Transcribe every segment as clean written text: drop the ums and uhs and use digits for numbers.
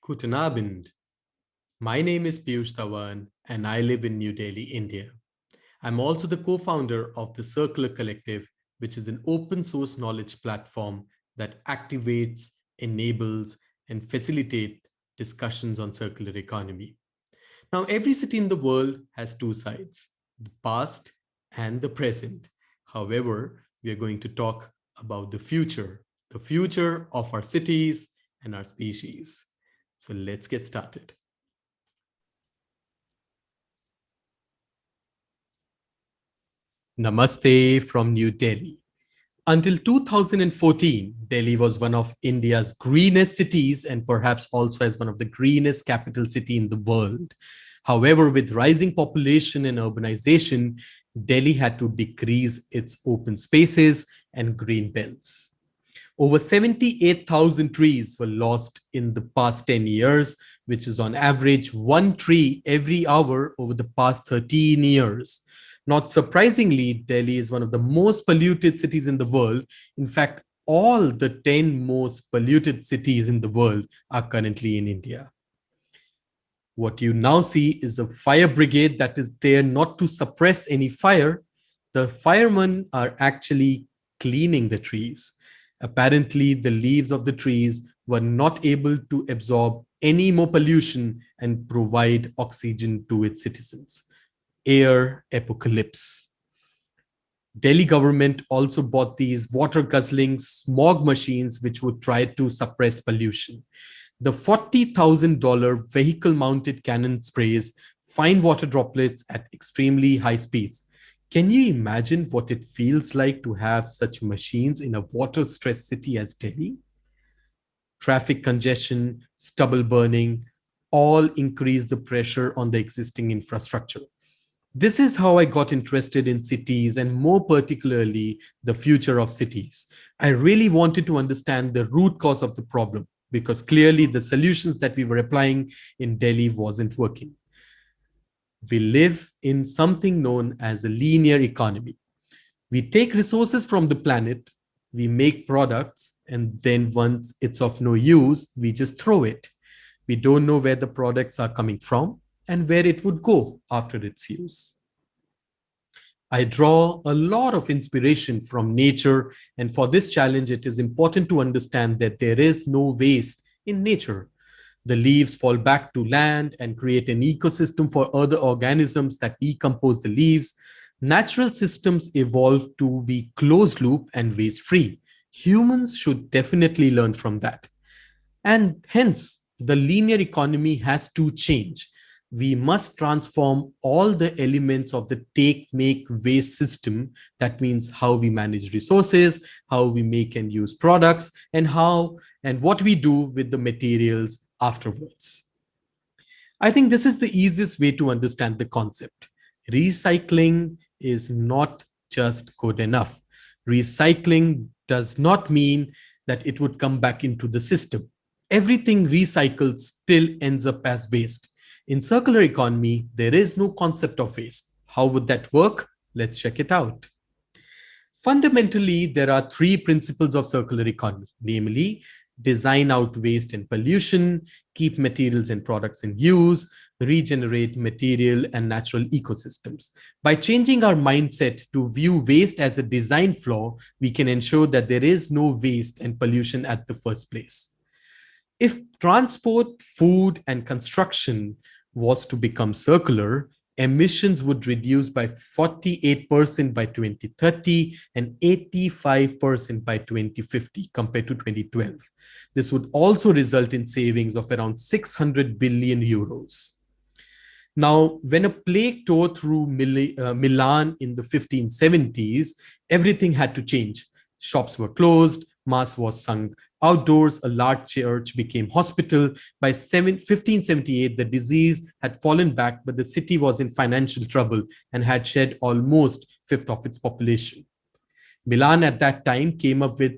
Guten Abend. My name is Piyush Dhawan and I live in New Delhi, India. I'm also the co-founder of the Circular Collective, which is an open source knowledge platform that activates, enables, and facilitates discussions on circular economy. Now, every city in the world has two sides, the past and the present. However, we are going to talk about the future of our cities and our species. So let's get started. Namaste from New Delhi. Until 2014, Delhi was one of India's greenest cities and perhaps also as one of the greenest capital city in the world. However, with rising population and urbanization, Delhi had to decrease its open spaces and green belts. Over 78,000 trees were lost in the past 10 years, which is on average one tree every hour over the past 13 years. Not surprisingly, Delhi is one of the most polluted cities in the world. In fact, all the 10 most polluted cities in the world are currently in India. What you now see is a fire brigade that is there not to suppress any fire. The firemen are actually cleaning the trees. Apparently, the leaves of the trees were not able to absorb any more pollution and provide oxygen to its citizens. Air apocalypse. Delhi government also bought these water guzzling smog machines which would try to suppress pollution. The $40,000 vehicle mounted cannon sprays fine water droplets at extremely high speeds. Can you imagine what it feels like to have such machines in a water-stressed city as Delhi? Traffic congestion, stubble burning, all increase the pressure on the existing infrastructure. This is how I got interested in cities and more particularly the future of cities. I really wanted to understand the root cause of the problem because clearly the solutions that we were applying in Delhi wasn't working. We live in something known as a linear economy. We take resources from the planet, we make products, and then once it's of no use, we just throw it. We don't know where the products are coming from and where it would go after its use. I draw a lot of inspiration from nature, and for this challenge, it is important to understand that there is no waste in nature. The leaves fall back to land and create an ecosystem for other organisms that decompose the leaves. Natural systems evolve to be closed loop and waste-free. Humans should definitely learn from that. And hence, the linear economy has to change. We must transform all the elements of the take, make, waste system. That means how we manage resources, how we make and use products, and how and what we do with the materials afterwards. I think this is the easiest way to understand the concept. Recycling is not just good enough. Recycling does not mean that it would come back into the system. Everything recycled still ends up as waste. In circular economy, there is no concept of waste. How would that work? Let's check it out. Fundamentally, there are three principles of circular economy, namely, design out waste and pollution, keep materials and products in use, regenerate material and natural ecosystems. By changing our mindset to view waste as a design flaw, we can ensure that there is no waste and pollution at the first place. If transport, food, and construction was to become circular, emissions would reduce by 48% by 2030 and 85% by 2050 compared to 2012. This would also result in savings of around 600 billion euros. Now, when a plague tore through Milan in the 1570s, everything had to change. Shops were closed, mass was sung outdoors, a large church became hospital. By 1578, the disease had fallen back, but the city was in financial trouble and had shed almost a fifth of its population. Milan at that time came up with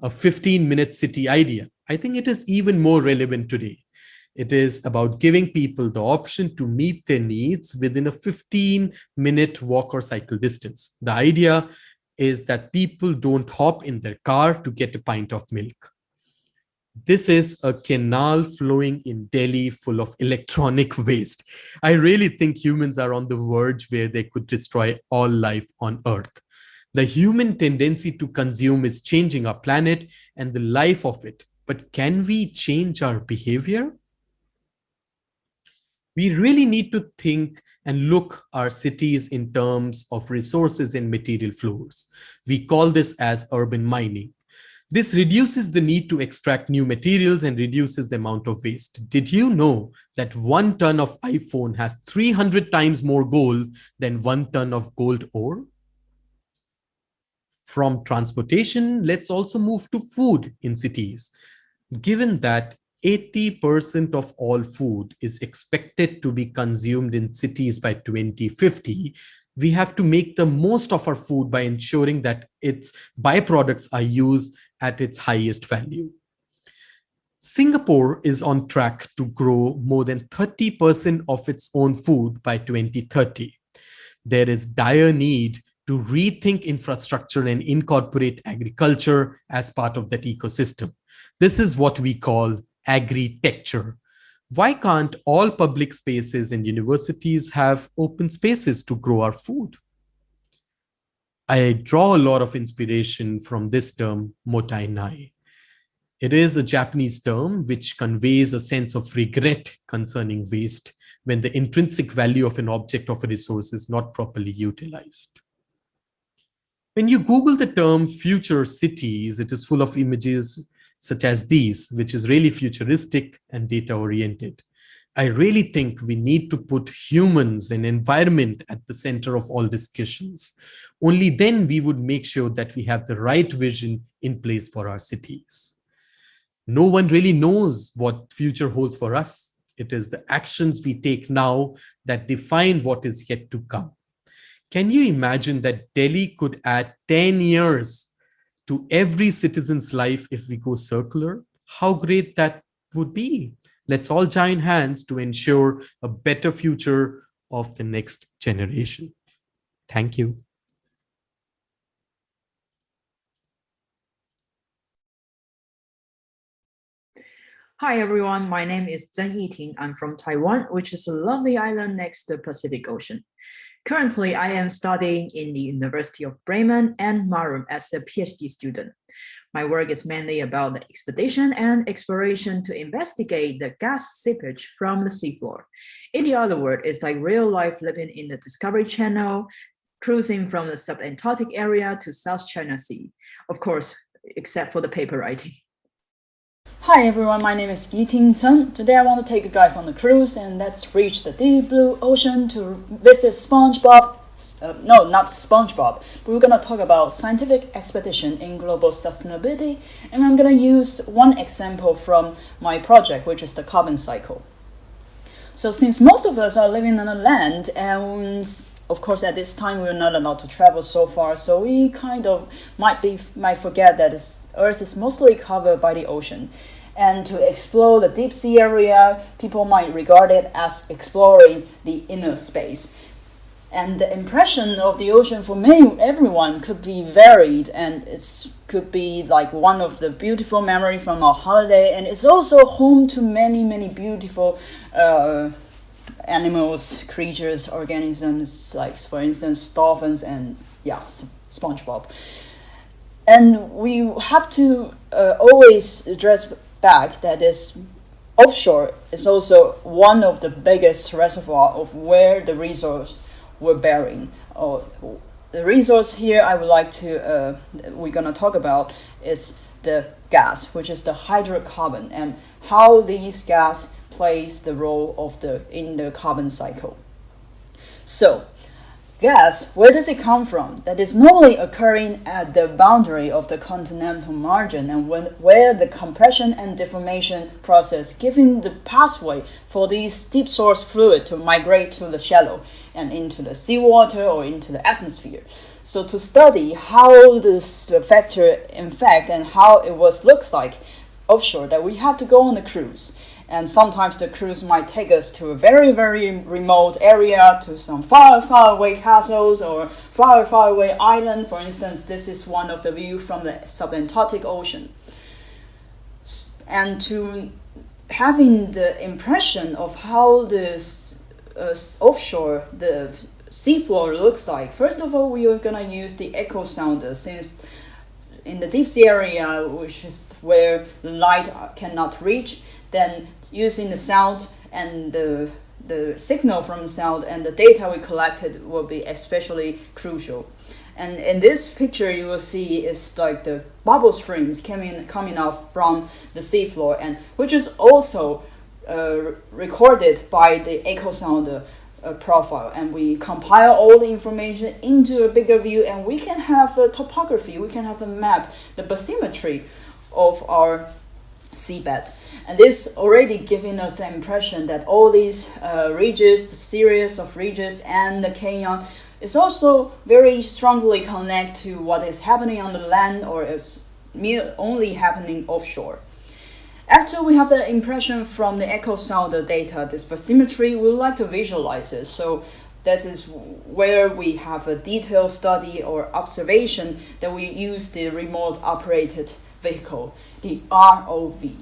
a 15-minute city idea. I think it is even more relevant today. It is about giving people the option to meet their needs within a 15-minute walk or cycle distance. The idea is that people don't hop in their car to get a pint of milk. This is a canal flowing in Delhi full of electronic waste. I really think humans are on the verge where they could destroy all life on Earth. The human tendency to consume is changing our planet and the life of it. But can we change our behavior? We really need to think and look our cities in terms of resources and material flows. We call this as urban mining. This reduces the need to extract new materials and reduces the amount of waste. Did you know that 1 ton of iPhone has 300 times more gold than 1 ton of gold ore? From transportation, let's also move to food in cities. Given that 80% of all food is expected to be consumed in cities by 2050, we have to make the most of our food by ensuring that its byproducts are used at its highest value. Singapore is on track to grow more than 30% of its own food by 2030. There is dire need to rethink infrastructure and incorporate agriculture as part of that ecosystem. This is what we call agri-texture. Why can't all public spaces and universities have open spaces to grow our food? I draw a lot of inspiration from this term, motainai. It is a Japanese term which conveys a sense of regret concerning waste when the intrinsic value of an object of a resource is not properly utilized. When you Google the term future cities, it is full of images such as these, which is really futuristic and data-oriented. I really think we need to put humans and environment at the center of all discussions. Only then we would make sure that we have the right vision in place for our cities. No one really knows what future holds for us. It is the actions we take now that define what is yet to come. Can you imagine that Delhi could add 10 years to every citizen's life if we go circular? How great that would be. Let's all join hands to ensure a better future of the next generation. Thank you. Hi everyone, my name is Zheng Yiting. I'm from Taiwan, which is a lovely island next to the Pacific Ocean. Currently, I am studying in the University of Bremen and Marum as a PhD student. My work is mainly about the expedition and exploration to investigate the gas seepage from the seafloor. In the other word, it's like real life living in the Discovery Channel, cruising from the subantarctic area to South China Sea. Of course, except for the paper writing. Hi everyone, my name is Yiting Chen. Today I want to take you guys on a cruise and let's reach the deep blue ocean to visit SpongeBob. No, not SpongeBob. We're going to talk about scientific expedition in global sustainability, and I'm going to use one example from my project, which is the carbon cycle. So since most of us are living on the land, and of course at this time we're not allowed to travel so far, so we kind of might forget that Earth is mostly covered by the ocean. And to explore the deep sea area, people might regard it as exploring the inner space. And the impression of the ocean for everyone could be varied, and it could be like one of the beautiful memories from our holiday, and it's also home to many beautiful animals, creatures, organisms, like for instance dolphins and SpongeBob. And we have to always address back that is offshore is also one of the biggest reservoir of where the resource we're bearing. The resource here I would like to we're gonna talk about is the gas, which is the hydrocarbon, and how these gas plays the role of in the carbon cycle. So gas, where does it come from? That is normally occurring at the boundary of the continental margin, and where the compression and deformation process giving the pathway for these deep source fluid to migrate to the shallow and into the seawater or into the atmosphere. So to study how this factor in fact and how it looks like offshore, that we have to go on a cruise. And sometimes the cruise might take us to a very remote area, to some far away castles or far away island. For instance, this is one of the views from the subantarctic ocean. And to having the impression of how this offshore, the seafloor looks like, first of all, we are going to use the echo sounder, since in the deep sea area, which is where the light cannot reach, then using the sound and the signal from the sound and the data we collected will be especially crucial. And in this picture, you will see is like the bubble streams coming out from the seafloor, and which is also recorded by the echo sounder profile. And we compile all the information into a bigger view, and we can have a topography, we can have a map, the bathymetry of our seabed. And this already giving us the impression that all these ridges, the series of ridges and the canyon is also very strongly connected to what is happening on the land, or is only happening offshore. After we have the impression from the echo sounder data, this bathymetry, we would like to visualize it. So that is where we have a detailed study or observation that we use the remote operated vehicle, the ROV.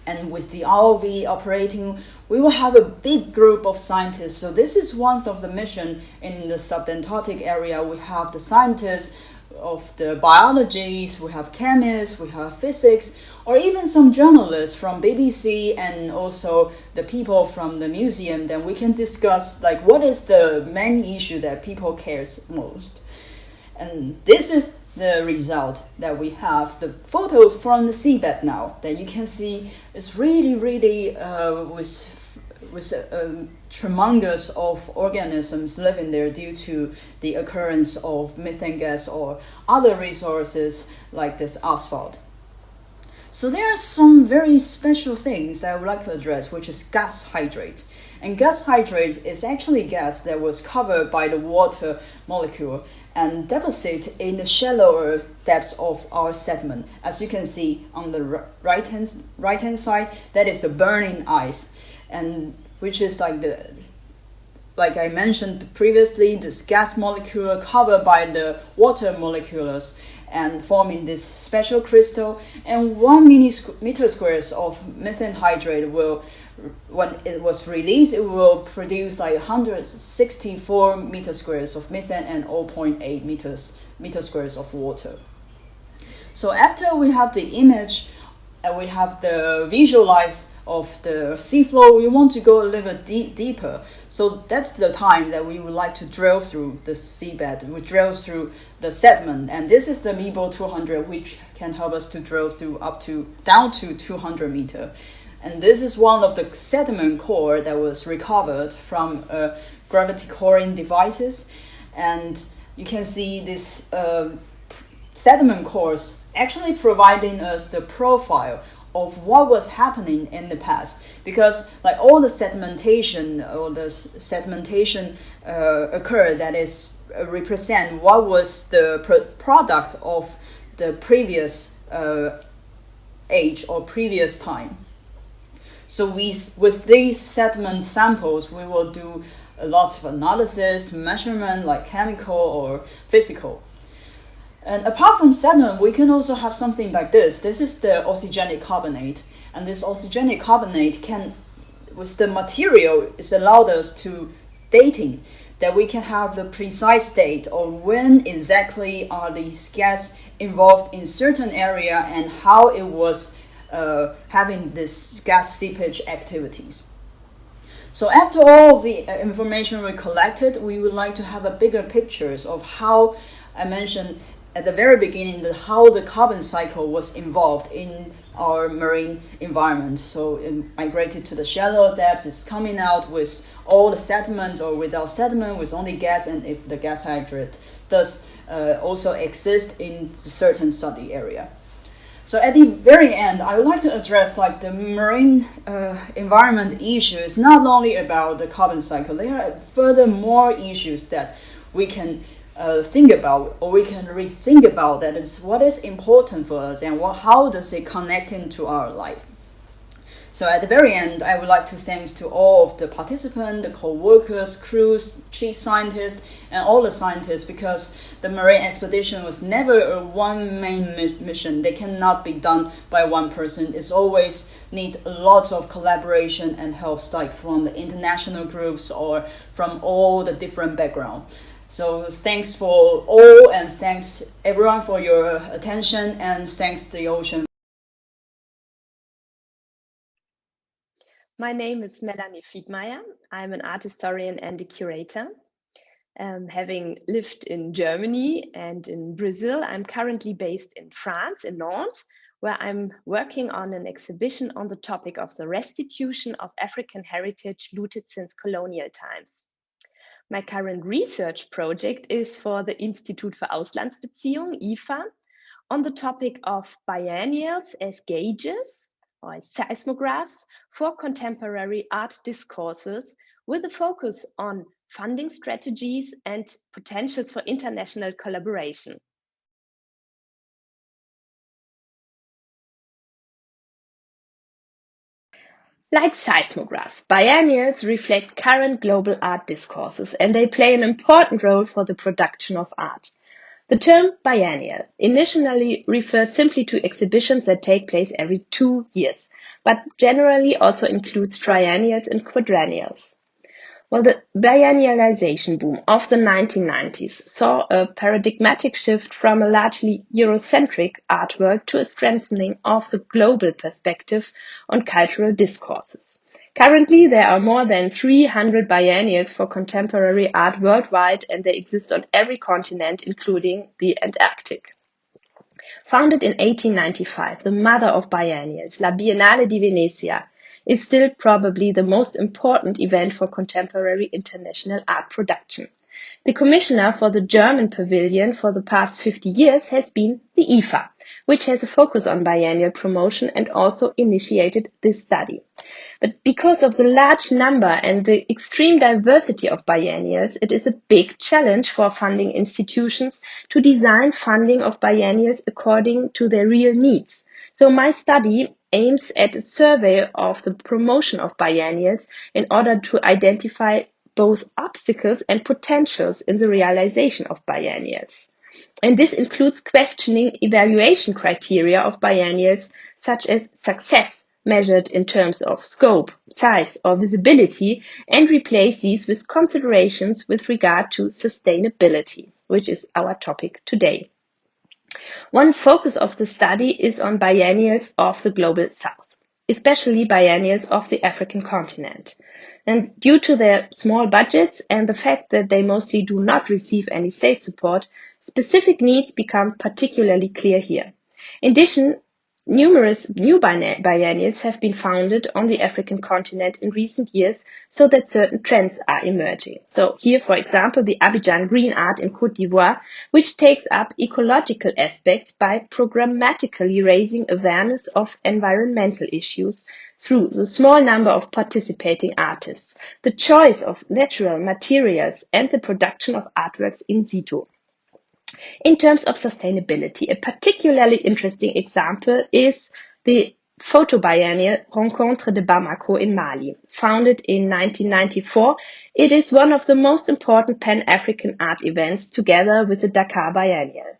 And with the ROV operating, we will have a big group of scientists. So this is one of the mission in the subantarctic area. We have the scientists of the biologies, we have chemists, we have physics, or even some journalists from BBC and also the people from the museum. Then we can discuss like what is the main issue that people cares most. And this is the result that we have. The photos from the seabed now that you can see is really with tremendous of organisms living there due to the occurrence of methane gas or other resources like this asphalt. So there are some very special things that I would like to address, which is gas hydrate. And gas hydrate is actually gas that was covered by the water molecule and deposit in the shallower depths of our sediment. As you can see on the right hand side, that is the burning ice, and which is like I mentioned previously, this gas molecule covered by the water molecules and forming this special crystal. And 1 meter squares of methane hydrate will, when it was released, it will produce like 164 meter squares of methane and 0.8 meter squares of water. So after we have the image and we have the visualize of the seafloor, we want to go a little bit deeper. So that's the time that we would like to drill through the seabed. We drill through the sediment, and this is the MEBO 200, which can help us to drill through down to 200 meter. And this is one of the sediment core that was recovered from gravity coring devices. And you can see this sediment cores actually providing us the profile of what was happening in the past, because like all the sedimentation occurred that is represent what was the product of the previous age or previous time. So with these sediment samples, we will do a lot of analysis, measurement, like chemical or physical. And apart from sediment, we can also have something like this. This is the orthogenic carbonate. And this orthogenic carbonate can, with the material, it's allowed us to dating, that we can have the precise date or when exactly are these gas involved in certain area and how it was having this gas seepage activities. So after all of the information we collected, we would like to have a bigger pictures of how I mentioned at the very beginning how the carbon cycle was involved in our marine environment. So it migrated to the shallow depths, it's coming out with all the sediments or without sediment, with only gas, and if the gas hydrate does also exist in a certain study area. So at the very end, I would like to address like the marine environment issues, not only about the carbon cycle. There are further more issues that we can think about, or we can rethink about, that is what is important for us and how does it connect into our life. So at the very end, I would like to thank to all of the participants, the co-workers, crews, chief scientists, and all the scientists, because the marine expedition was never a one-man mission. They cannot be done by one person. It's always need lots of collaboration and help, like from the international groups or from all the different backgrounds. So thanks for all, and thanks everyone for your attention, and thanks to the ocean. My name is Melanie Fiedmeier. I'm an art historian and a curator. Having lived in Germany and in Brazil, I'm currently based in France, in Nantes, where I'm working on an exhibition on the topic of the restitution of African heritage looted since colonial times. My current research project is for the Institut für Auslandsbeziehungen, IFA, on the topic of biennials as gauges or seismographs for contemporary art discourses, with a focus on funding strategies and potentials for international collaboration. Like seismographs, biennials reflect current global art discourses, and they play an important role for the production of art. The term biennial initially refers simply to exhibitions that take place every 2 years, but generally also includes triennials and quadrennials. Well, the biennialization boom of the 1990s saw a paradigmatic shift from a largely Eurocentric art world to a strengthening of the global perspective on cultural discourses. Currently, there are more than 300 biennials for contemporary art worldwide, and they exist on every continent, including the Antarctic. Founded in 1895, the mother of biennials, La Biennale di Venezia, is still probably the most important event for contemporary international art production. The commissioner for the German pavilion for the past 50 years has been the IFA, which has a focus on biennial promotion and also initiated this study. But because of the large number and the extreme diversity of biennials, it is a big challenge for funding institutions to design funding of biennials according to their real needs. So my study aims at a survey of the promotion of biennials in order to identify both obstacles and potentials in the realization of biennials. And this includes questioning evaluation criteria of biennials, such as success measured in terms of scope, size, or visibility, and replace these with considerations with regard to sustainability, which is our topic today. One focus of the study is on biennials of the Global South, especially biennials of the African continent. And due to their small budgets and the fact that they mostly do not receive any state support, specific needs become particularly clear here. In addition, numerous new biennials have been founded on the African continent in recent years, so that certain trends are emerging. So here, for example, the Abidjan Green Art in Côte d'Ivoire, which takes up ecological aspects by programmatically raising awareness of environmental issues through the small number of participating artists, the choice of natural materials, and the production of artworks in situ. In terms of sustainability, a particularly interesting example is the photo biennial Rencontre de Bamako in Mali. Founded in 1994, it is one of the most important Pan-African art events together with the Dakar Biennial.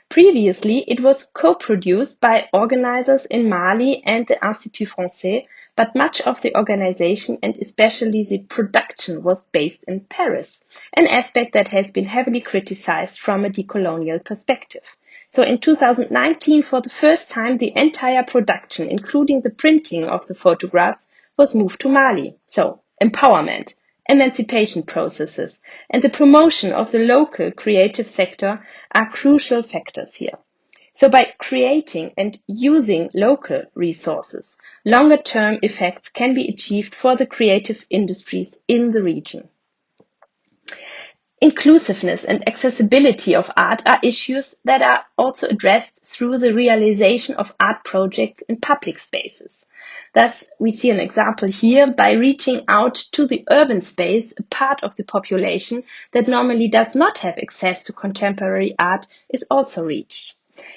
Previously, it was co-produced by organizers in Mali and the Institut Français, but much of the organization and especially the production was based in Paris, an aspect that has been heavily criticized from a decolonial perspective. So in 2019, for the first time, the entire production, including the printing of the photographs, was moved to Mali. So empowerment, emancipation processes, and the promotion of the local creative sector are crucial factors here. So by creating and using local resources, longer-term effects can be achieved for the creative industries in the region. Inclusiveness and accessibility of art are issues that are also addressed through the realization of art projects in public spaces. Thus, we see an example here by reaching out to the urban space, a part of the population that normally does not have access to contemporary art is also reached.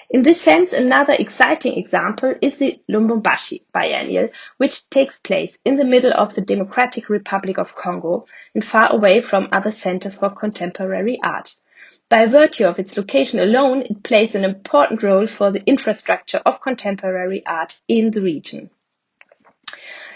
In this sense, another exciting example is the Lubumbashi Biennial, which takes place in the middle of the Democratic Republic of Congo and far away from other centers for contemporary art. By virtue of its location alone, it plays an important role for the infrastructure of contemporary art in the region.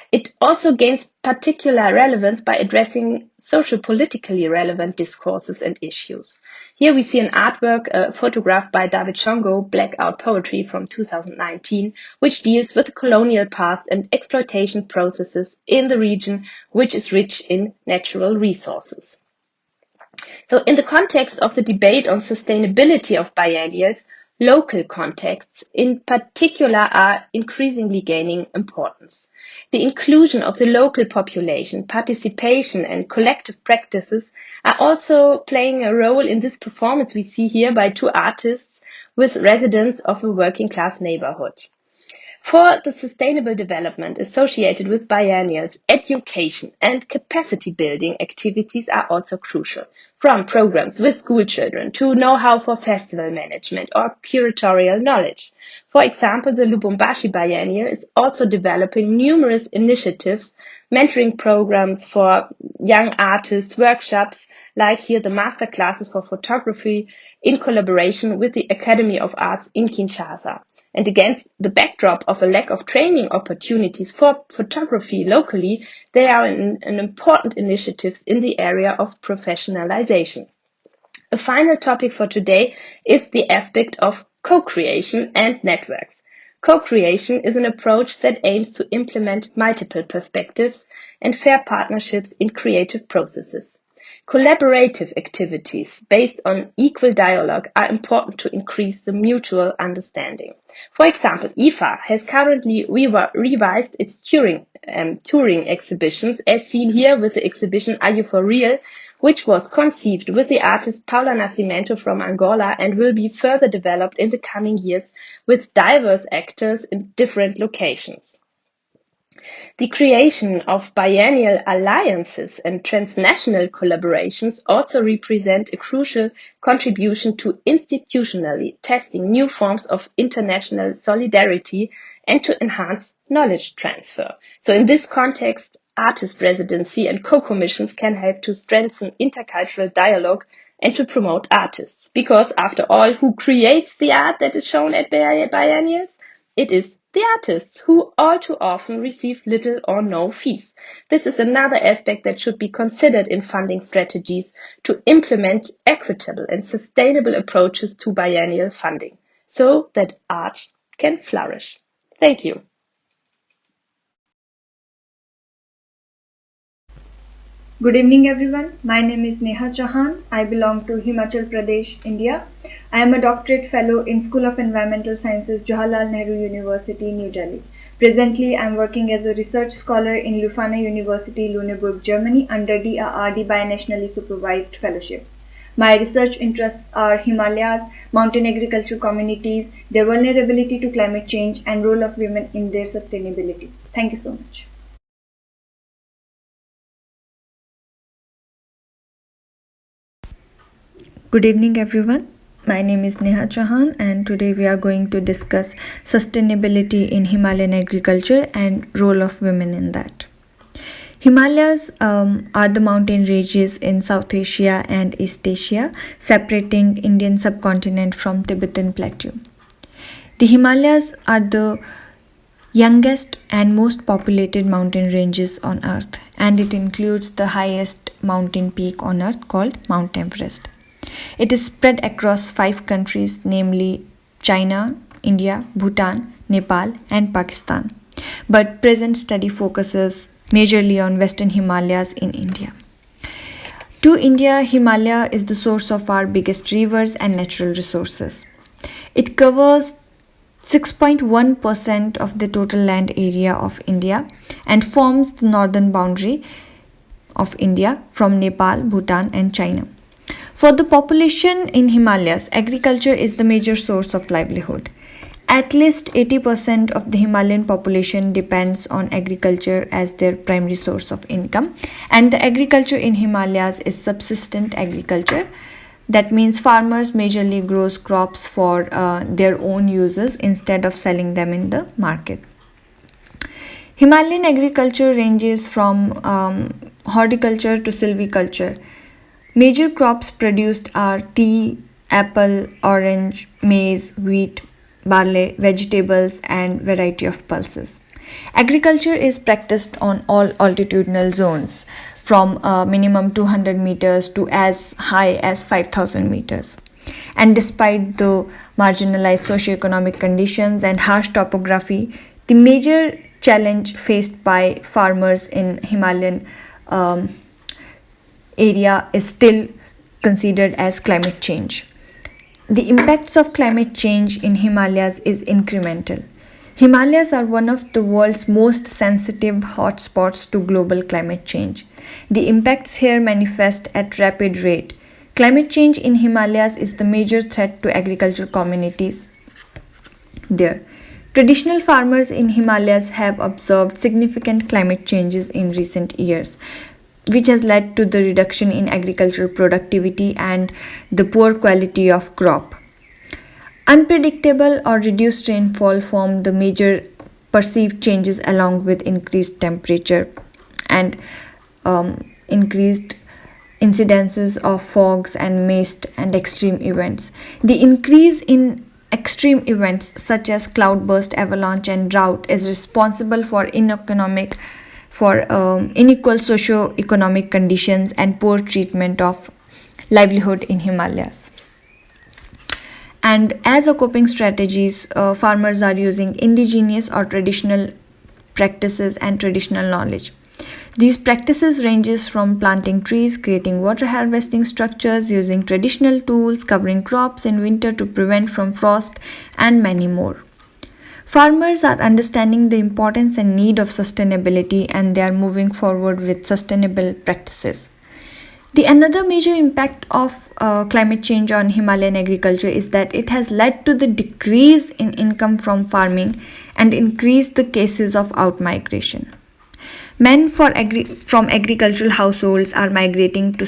It also gains particular relevance by addressing socio-politically relevant discourses and issues. Here we see an artwork photographed by David Chongo, Blackout Poetry from 2019, which deals with the colonial past and exploitation processes in the region, which is rich in natural resources. So in the context of the debate on sustainability of biennials, local contexts in particular are increasingly gaining importance. The inclusion of the local population, participation and collective practices are also playing a role in this performance we see here by two artists with residents of a working class neighborhood. For the sustainable development associated with biennials, education and capacity building activities are also crucial, from programs with school children to know-how for festival management or curatorial knowledge. For example, the Lubumbashi Biennial is also developing numerous initiatives, mentoring programs for young artists, workshops, like here the master classes for photography in collaboration with the Academy of Arts in Kinshasa. And against the backdrop of a lack of training opportunities for photography locally, they are an important initiatives in the area of professionalization. A final topic for today is the aspect of co-creation and networks. Co-creation is an approach that aims to implement multiple perspectives and fair partnerships in creative processes. Collaborative activities based on equal dialogue are important to increase the mutual understanding. For example, IFA has currently revised its touring exhibitions, as seen here with the exhibition Are You For Real?, which was conceived with the artist Paula Nascimento from Angola and will be further developed in the coming years with diverse actors in different locations. The creation of biennial alliances and transnational collaborations also represent a crucial contribution to institutionally testing new forms of international solidarity and to enhance knowledge transfer. So in this context, artist residency and co-commissions can help to strengthen intercultural dialogue and to promote artists. Because after all, who creates the art that is shown at biennials? It is the artists, who all too often receive little or no fees. This is another aspect that should be considered in funding strategies to implement equitable and sustainable approaches to biennial funding, so that art can flourish. Thank you. Good evening everyone, my name is Neha Chauhan. I belong to Himachal Pradesh, India. I am a doctorate fellow in School of Environmental Sciences, Jawaharlal Nehru University, New Delhi. Presently, I am working as a research scholar in Leuphana University, Lüneburg, Germany under DAAD binationally supervised fellowship. My research interests are Himalayas, mountain agriculture communities, their vulnerability to climate change and role of women in their sustainability. Thank you so much. Good evening everyone. My name is Neha Chauhan and today we are going to discuss sustainability in Himalayan agriculture and role of women in that. Himalayas are the mountain ranges in South Asia and East Asia, separating Indian subcontinent from Tibetan plateau. The Himalayas are the youngest and most populated mountain ranges on earth, and it includes the highest mountain peak on earth called Mount Everest. It is spread across 5 countries, namely China, India, Bhutan, Nepal and Pakistan. But present study focuses majorly on Western Himalayas in India. To India, Himalaya is the source of our biggest rivers and natural resources. It covers 6.1% of the total land area of India and forms the northern boundary of India from Nepal, Bhutan and China. For the population in Himalayas, agriculture is the major source of livelihood. At least 80% of the Himalayan population depends on agriculture as their primary source of income, and the agriculture in Himalayas is subsistent agriculture, That means farmers majorly grows crops for their own uses instead of selling them in the market. Himalayan agriculture ranges from horticulture to silviculture. Major crops produced are tea, apple, orange, maize, wheat, barley, vegetables, and variety of pulses. Agriculture is practiced on all altitudinal zones from minimum 200 meters to as high as 5,000 meters. And despite the marginalized socioeconomic conditions and harsh topography, the major challenge faced by farmers in Himalayan area is still considered as climate change. The impacts of climate change in Himalayas is incremental. Himalayas are one of the world's most sensitive hotspots to global climate change. The impacts here manifest at rapid rate. Climate change in Himalayas is the major threat to agricultural communities there. Traditional farmers in Himalayas have observed significant climate changes in recent years, which has led to the reduction in agricultural productivity and the poor quality of crop. Unpredictable or reduced rainfall form the major perceived changes along with increased temperature and increased incidences of fogs and mist and extreme events. The increase in extreme events such as cloudburst, avalanche, and drought is responsible for unequal socio-economic conditions and poor treatment of livelihood in Himalayas. And as a coping strategies, farmers are using indigenous or traditional practices and traditional knowledge. These practices ranges from planting trees, creating water harvesting structures, using traditional tools, covering crops in winter to prevent from frost, and many more. Farmers are understanding the importance and need of sustainability, and they are moving forward with sustainable practices. The another major impact of climate change on Himalayan agriculture is that it has led to the decrease in income from farming and increased the cases of outmigration. Men from agricultural households are migrating to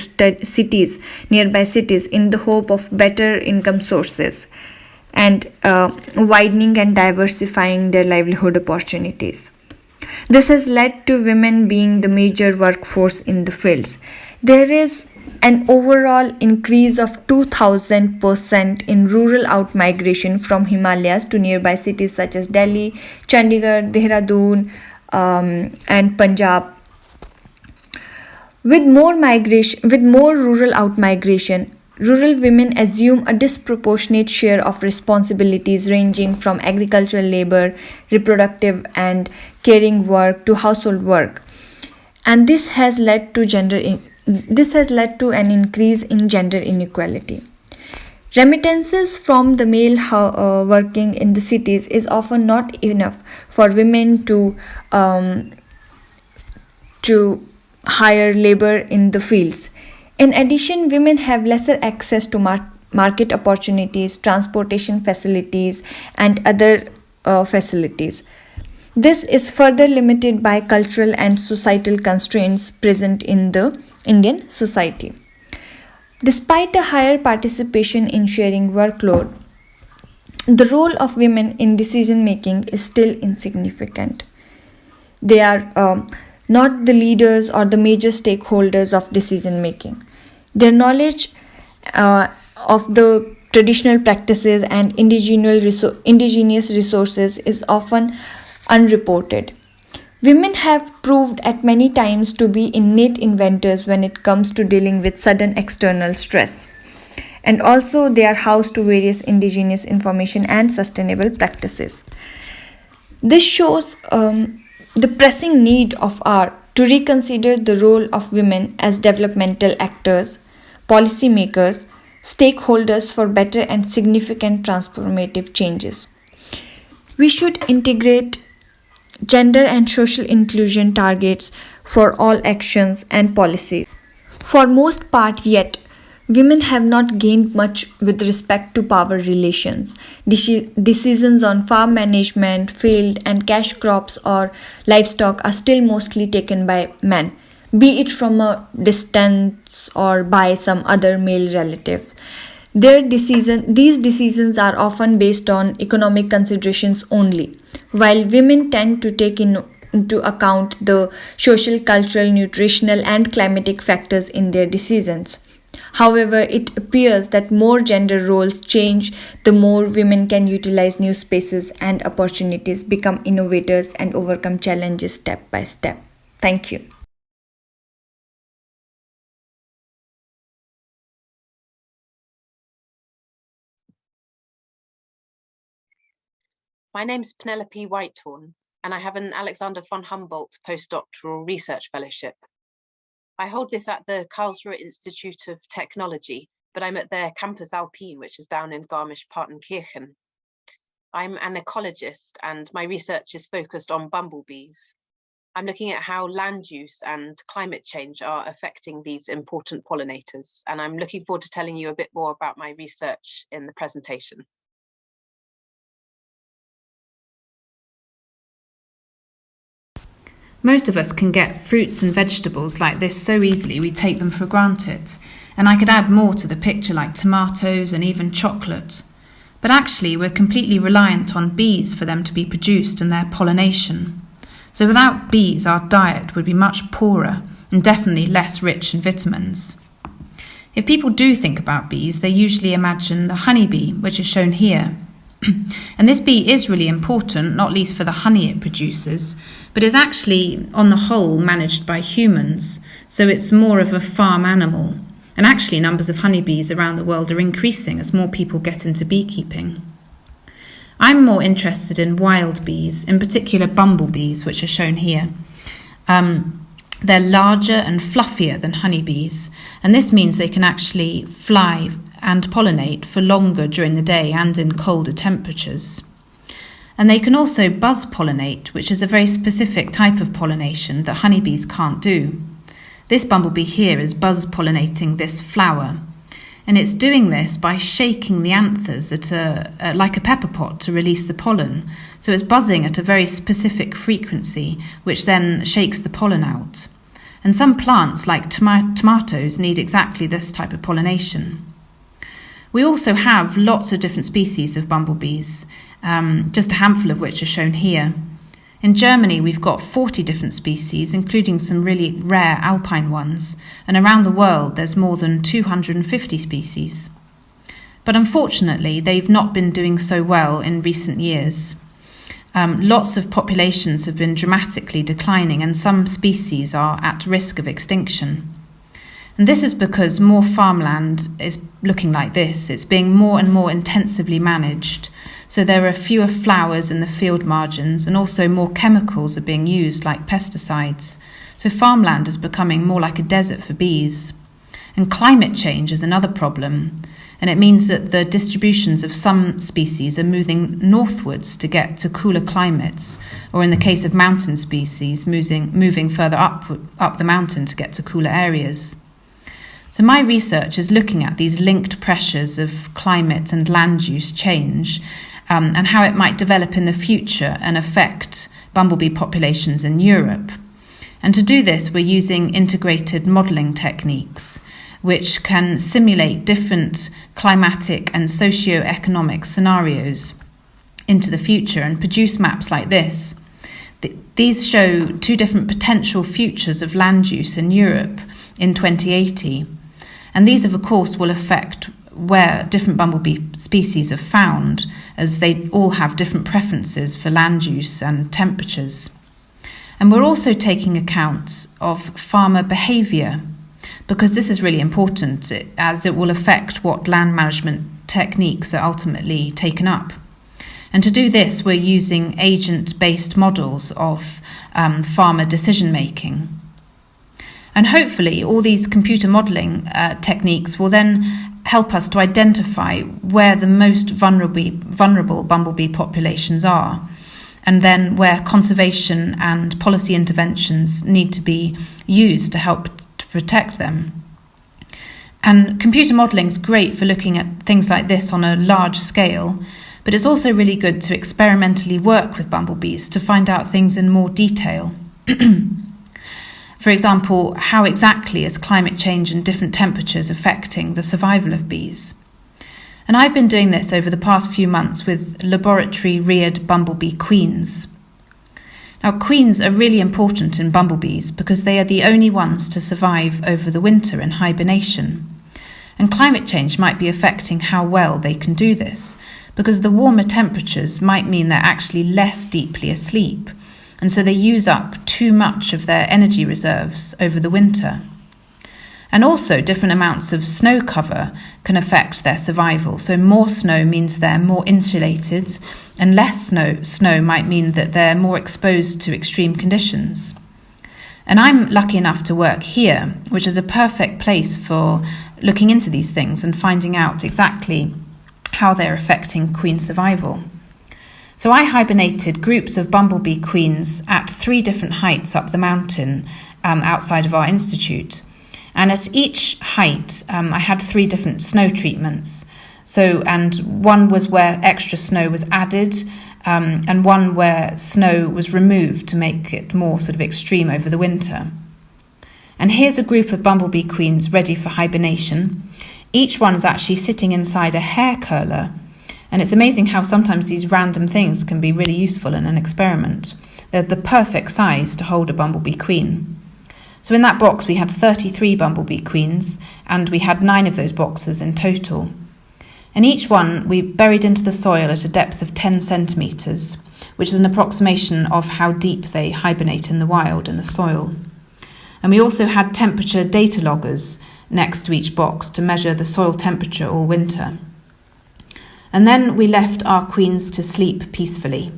nearby cities in the hope of better income sources and widening and diversifying their livelihood opportunities. This has led to women being the major workforce in the fields. There is an overall increase of 2000% in rural outmigration from Himalayas to nearby cities such as Delhi, Chandigarh, Dehradun, and Punjab. With more rural outmigration, rural women assume a disproportionate share of responsibilities ranging from agricultural labor, reproductive and caring work to household work, and this has led to an increase in gender inequality. Remittances from the male working in the cities is often not enough for women to hire labor in the fields. In addition, women have lesser access to market opportunities, transportation facilities, and other facilities. This is further limited by cultural and societal constraints present in the Indian society. Despite a higher participation in sharing workload, the role of women in decision making is still insignificant. They are not the leaders or the major stakeholders of decision making. Their knowledge of the traditional practices and indigenous resources is often unreported. Women have proved at many times to be innate inventors when it comes to dealing with sudden external stress. And also they are housed to various indigenous information and sustainable practices. This shows the pressing need of our to reconsider the role of women as developmental actors, policymakers, stakeholders for better and significant transformative changes. We should integrate gender and social inclusion targets for all actions and policies. For most part yet, women have not gained much with respect to power relations. Decisions on farm management, field and cash crops or livestock are still mostly taken by men. be it from a distance or by some other male relative. These decisions are often based on economic considerations only, while women tend to take into account the social, cultural, nutritional, and climatic factors in their decisions. However, it appears that more gender roles change, the more women can utilize new spaces and opportunities, become innovators, and overcome challenges step by step. Thank you. My name's Penelope Whitehorn, and I have an Alexander von Humboldt postdoctoral research fellowship. I hold this at the Karlsruhe Institute of Technology, but I'm at their Campus Alpine, which is down in Garmisch-Partenkirchen. I'm an ecologist, and my research is focused on bumblebees. I'm looking at how land use and climate change are affecting these important pollinators, and I'm looking forward to telling you a bit more about my research in the presentation. Most of us can get fruits and vegetables like this so easily we take them for granted, and I could add more to the picture like tomatoes and even chocolate. But actually we're completely reliant on bees for them to be produced and their pollination. So without bees our diet would be much poorer and definitely less rich in vitamins. If people do think about bees, they usually imagine the honeybee, which is shown here. And this bee is really important, not least for the honey it produces, but is actually, on the whole, managed by humans, so it's more of a farm animal. And actually, numbers of honeybees around the world are increasing as more people get into beekeeping. I'm more interested in wild bees, in particular bumblebees, which are shown here. They're larger and fluffier than honeybees, and this means they can actually fly and pollinate for longer during the day and in colder temperatures. And they can also buzz pollinate, which is a very specific type of pollination that honeybees can't do. This bumblebee here is buzz pollinating this flower, and it's doing this by shaking the anthers at like a pepper pot to release the pollen. So it's buzzing at a very specific frequency, which then shakes the pollen out. And some plants, like tomatoes, need exactly this type of pollination. We also have lots of different species of bumblebees, just a handful of which are shown here. In Germany, we've got 40 different species, including some really rare alpine ones, and around the world there's more than 250 species. But unfortunately, they've not been doing so well in recent years. Lots of populations have been dramatically declining, and some species are at risk of extinction. And this is because more farmland is looking like this. It's being more and more intensively managed. So there are fewer flowers in the field margins, and also more chemicals are being used, like pesticides. So farmland is becoming more like a desert for bees. And climate change is another problem. And it means that the distributions of some species are moving northwards to get to cooler climates, or in the case of mountain species, moving further up the mountain to get to cooler areas. So my research is looking at these linked pressures of climate and land use change, and how it might develop in the future and affect bumblebee populations in Europe. And to do this, we're using integrated modelling techniques, which can simulate different climatic and socio-economic scenarios into the future and produce maps like this. These show two different potential futures of land use in Europe in 2080. And these, of course, will affect where different bumblebee species are found, as they all have different preferences for land use and temperatures. And we're also taking account of farmer behaviour, because this is really important, as it will affect what land management techniques are ultimately taken up. And to do this, we're using agent-based models of farmer decision-making. And hopefully all these computer modelling techniques will then help us to identify where the most vulnerable bumblebee populations are, and then where conservation and policy interventions need to be used to help to protect them. And computer modelling is great for looking at things like this on a large scale, but it's also really good to experimentally work with bumblebees to find out things in more detail. For example, how exactly is climate change and different temperatures affecting the survival of bees? And I've been doing this over the past few months with laboratory-reared bumblebee queens. Now, queens are really important in bumblebees because they are the only ones to survive over the winter in hibernation. And climate change might be affecting how well they can do this, because the warmer temperatures might mean they're actually less deeply asleep, and so they use up too much of their energy reserves over the winter. And also, different amounts of snow cover can affect their survival. So more snow means they're more insulated, and less snow might mean that they're more exposed to extreme conditions. And I'm lucky enough to work here, which is a perfect place for looking into these things and finding out exactly how they're affecting queen survival. So I hibernated groups of bumblebee queens at 3 different heights up the mountain outside of our institute. And at each height, I had 3 different snow treatments. And one was where extra snow was added, and one where snow was removed to make it more sort of extreme over the winter. And here's a group of bumblebee queens ready for hibernation. Each one is actually sitting inside a hair curler. And it's amazing how sometimes these random things can be really useful in an experiment. They're the perfect size to hold a bumblebee queen. So in that box we had 33 bumblebee queens, and we had 9 of those boxes in total. And each one we buried into the soil at a depth of 10 centimetres, which is an approximation of how deep they hibernate in the wild in the soil. And we also had temperature data loggers next to each box to measure the soil temperature all winter. And then we left our queens to sleep peacefully,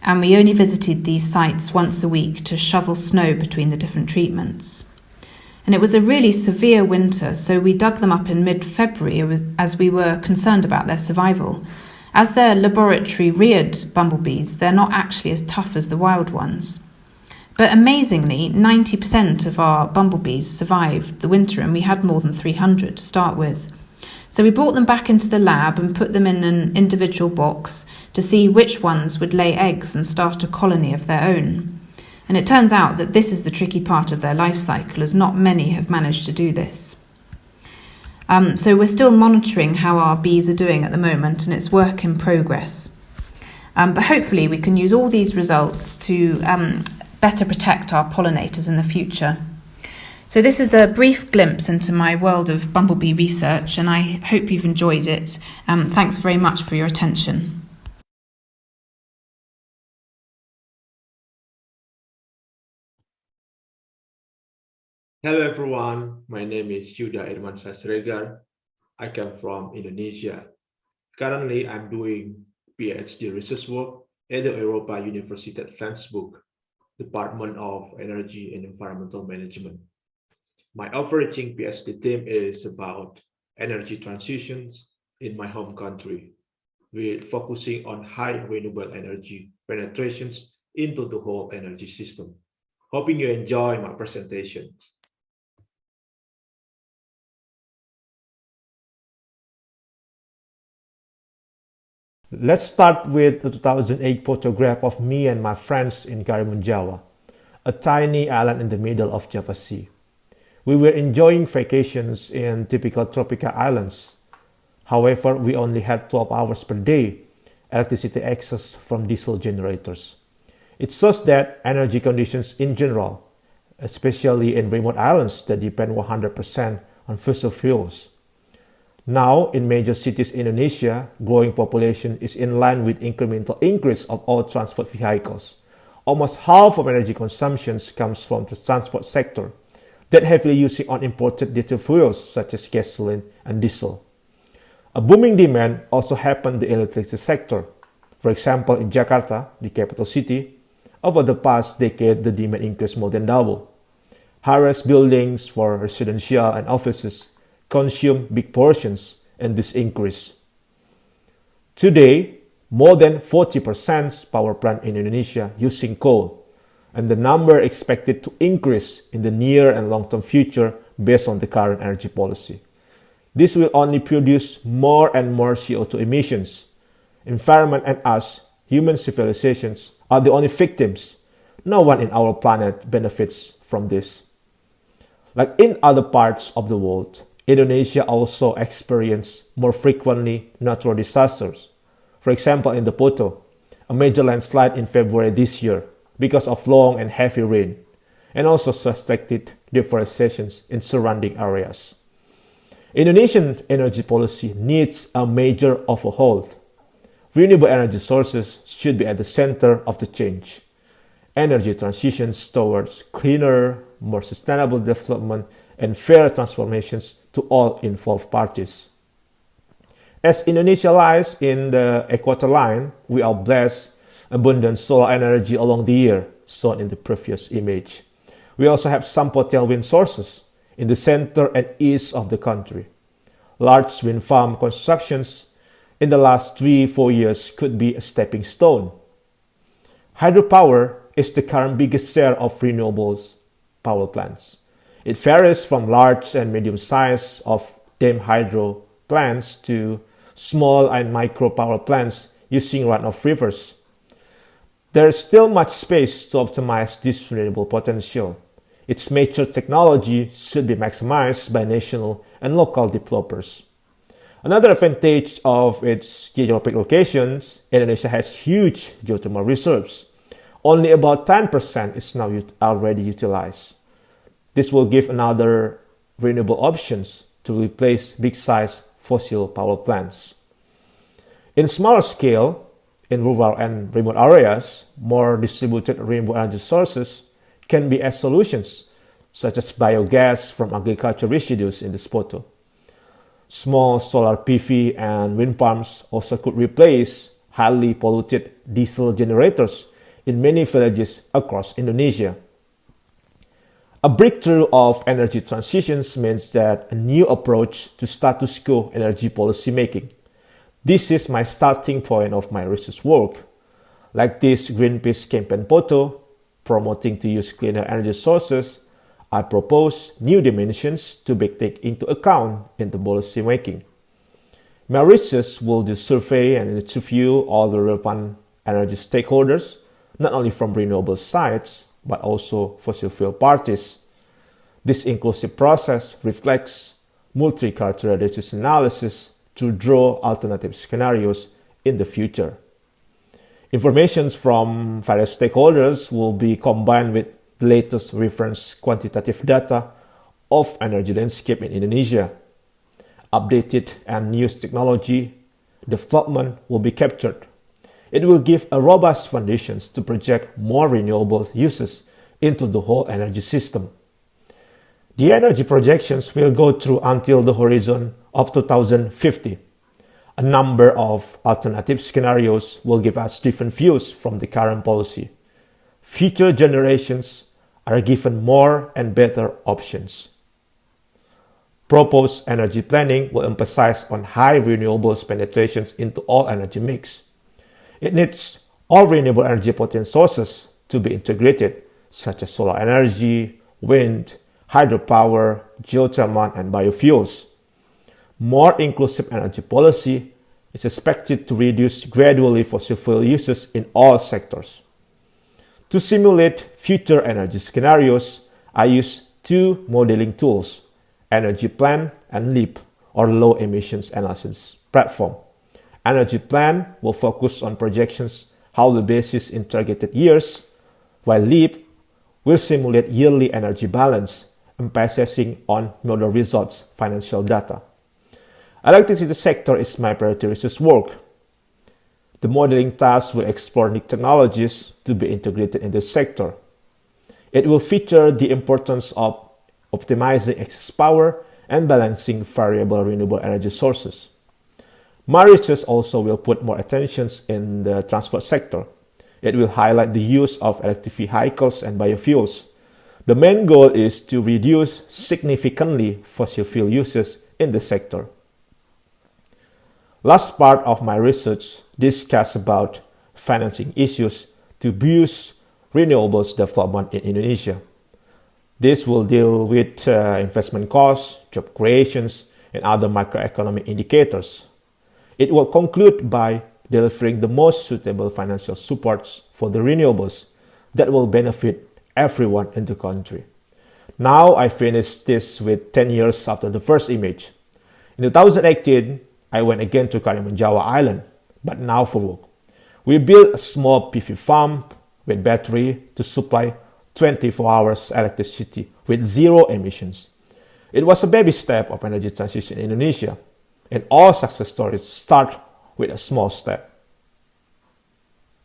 and we only visited these sites once a week to shovel snow between the different treatments. And it was a really severe winter, so we dug them up in mid-February as we were concerned about their survival. As they're laboratory-reared bumblebees, they're not actually as tough as the wild ones. But amazingly, 90% of our bumblebees survived the winter, and we had more than 300 to start with. So we brought them back into the lab and put them in an individual box to see which ones would lay eggs and start a colony of their own. And it turns out that this is the tricky part of their life cycle, as not many have managed to do this. So we're still monitoring how our bees are doing at the moment, and it's work in progress. But hopefully we can use all these results to better protect our pollinators in the future. So this is a brief glimpse into my world of bumblebee research, and I hope you've enjoyed it. Thanks very much for your attention. Hello everyone, my name is Yuda Irman Sasregar. I come from Indonesia. Currently, I'm doing PhD research work at the Europa Universitat Flensburg, Department of Energy and Environmental Management. My overarching PhD theme is about energy transitions in my home country, with focusing on high renewable energy penetrations into the whole energy system. Hoping you enjoy my presentations. Let's start with the 2008 photograph of me and my friends in Karimun, Jawa, a tiny island in the middle of Java Sea. We were enjoying vacations in typical tropical islands. However, we only had 12 hours per day electricity access from diesel generators. It shows that energy conditions in general, especially in remote islands that depend 100% on fossil fuels. Now, in major cities in Indonesia, growing population is in line with incremental increase of all transport vehicles. Almost half of energy consumption comes from the transport sector, that heavily using on imported diesel fuels such as gasoline and diesel. A booming demand also happened in the electricity sector. For example, in Jakarta, the capital city, over the past decade, the demand increased more than double. High-rise buildings for residential and offices consume big portions in this increase. Today, more than 40% power plant in Indonesia using coal, and the number expected to increase in the near and long-term future based on the current energy policy. This will only produce more and more CO2 emissions. Environment and us, human civilizations, are the only victims. No one in our planet benefits from this. Like in other parts of the world, Indonesia also experiences more frequently natural disasters. For example, in the Poto, a major landslide in February this year because of long and heavy rain, and also suspected deforestation in surrounding areas. Indonesian energy policy needs a major overhaul. Renewable energy sources should be at the center of the change. Energy transitions towards cleaner, more sustainable development and fair transformations to all involved parties. As Indonesia lies in the equator line, we are blessed abundant solar energy along the year, shown in the previous image. We also have some potential wind sources in the center and east of the country. Large wind farm constructions in the last 3-4 years could be a stepping stone. Hydropower is the current biggest share of renewables power plants. It varies from large and medium size of dam hydro plants to small and micro power plants using runoff rivers. There is still much space to optimize this renewable potential. Its mature technology should be maximized by national and local developers. Another advantage of its geographic locations, Indonesia has huge geothermal reserves. Only about 10% is now already utilized. This will give another renewable options to replace big-size fossil power plants. In smaller scale, in rural and remote areas, more distributed renewable energy sources can be as solutions, such as biogas from agriculture residues in the Poto. Small solar PV and wind farms also could replace highly polluted diesel generators in many villages across Indonesia. A breakthrough of energy transitions means that a new approach to status quo energy policy making. This is my starting point of my research work. Like this Greenpeace campaign Poto, promoting to use cleaner energy sources, I propose new dimensions to be taken into account in the policy making. My research will do survey and interview all the relevant energy stakeholders, not only from renewable sites, but also fossil fuel parties. This inclusive process reflects multi-criteria decision analysis to draw alternative scenarios in the future. Information from various stakeholders will be combined with the latest reference quantitative data of energy landscape in Indonesia. Updated and new technology development will be captured. It will give a robust foundations to project more renewable uses into the whole energy system. The energy projections will go through until the horizon of 2050. A number of alternative scenarios will give us different views from the current policy. Future generations are given more and better options. Proposed energy planning will emphasize on high renewables penetrations into all energy mix. It needs all renewable energy potent sources to be integrated, such as solar energy, wind, hydropower, geothermal, and biofuels. More inclusive energy policy is expected to reduce gradually fossil fuel uses in all sectors. To simulate future energy scenarios, I use two modeling tools, Energy Plan and LEAP, or Low Emissions Analysis Platform. Energy Plan will focus on projections how the basis in targeted years, while LEAP will simulate yearly energy balance, emphasizing on model results, financial data. Electricity sector is my priority research work. The modeling task will explore new technologies to be integrated in the sector. It will feature the importance of optimizing excess power and balancing variable renewable energy sources. My research also will put more attention in the transport sector. It will highlight the use of electric vehicles and biofuels. The main goal is to reduce significantly fossil fuel uses in the sector. Last part of my research discuss about financing issues to boost renewables development in Indonesia. This will deal with investment costs, job creations, and other macroeconomic indicators. It will conclude by delivering the most suitable financial supports for the renewables that will benefit everyone in the country. Now I finished this with 10 years after the first image. In 2018, I went again to Karimun Island, but now for work. We built a small PV farm with battery to supply 24 hours electricity with zero emissions. It was a baby step of energy transition in Indonesia, and all success stories start with a small step.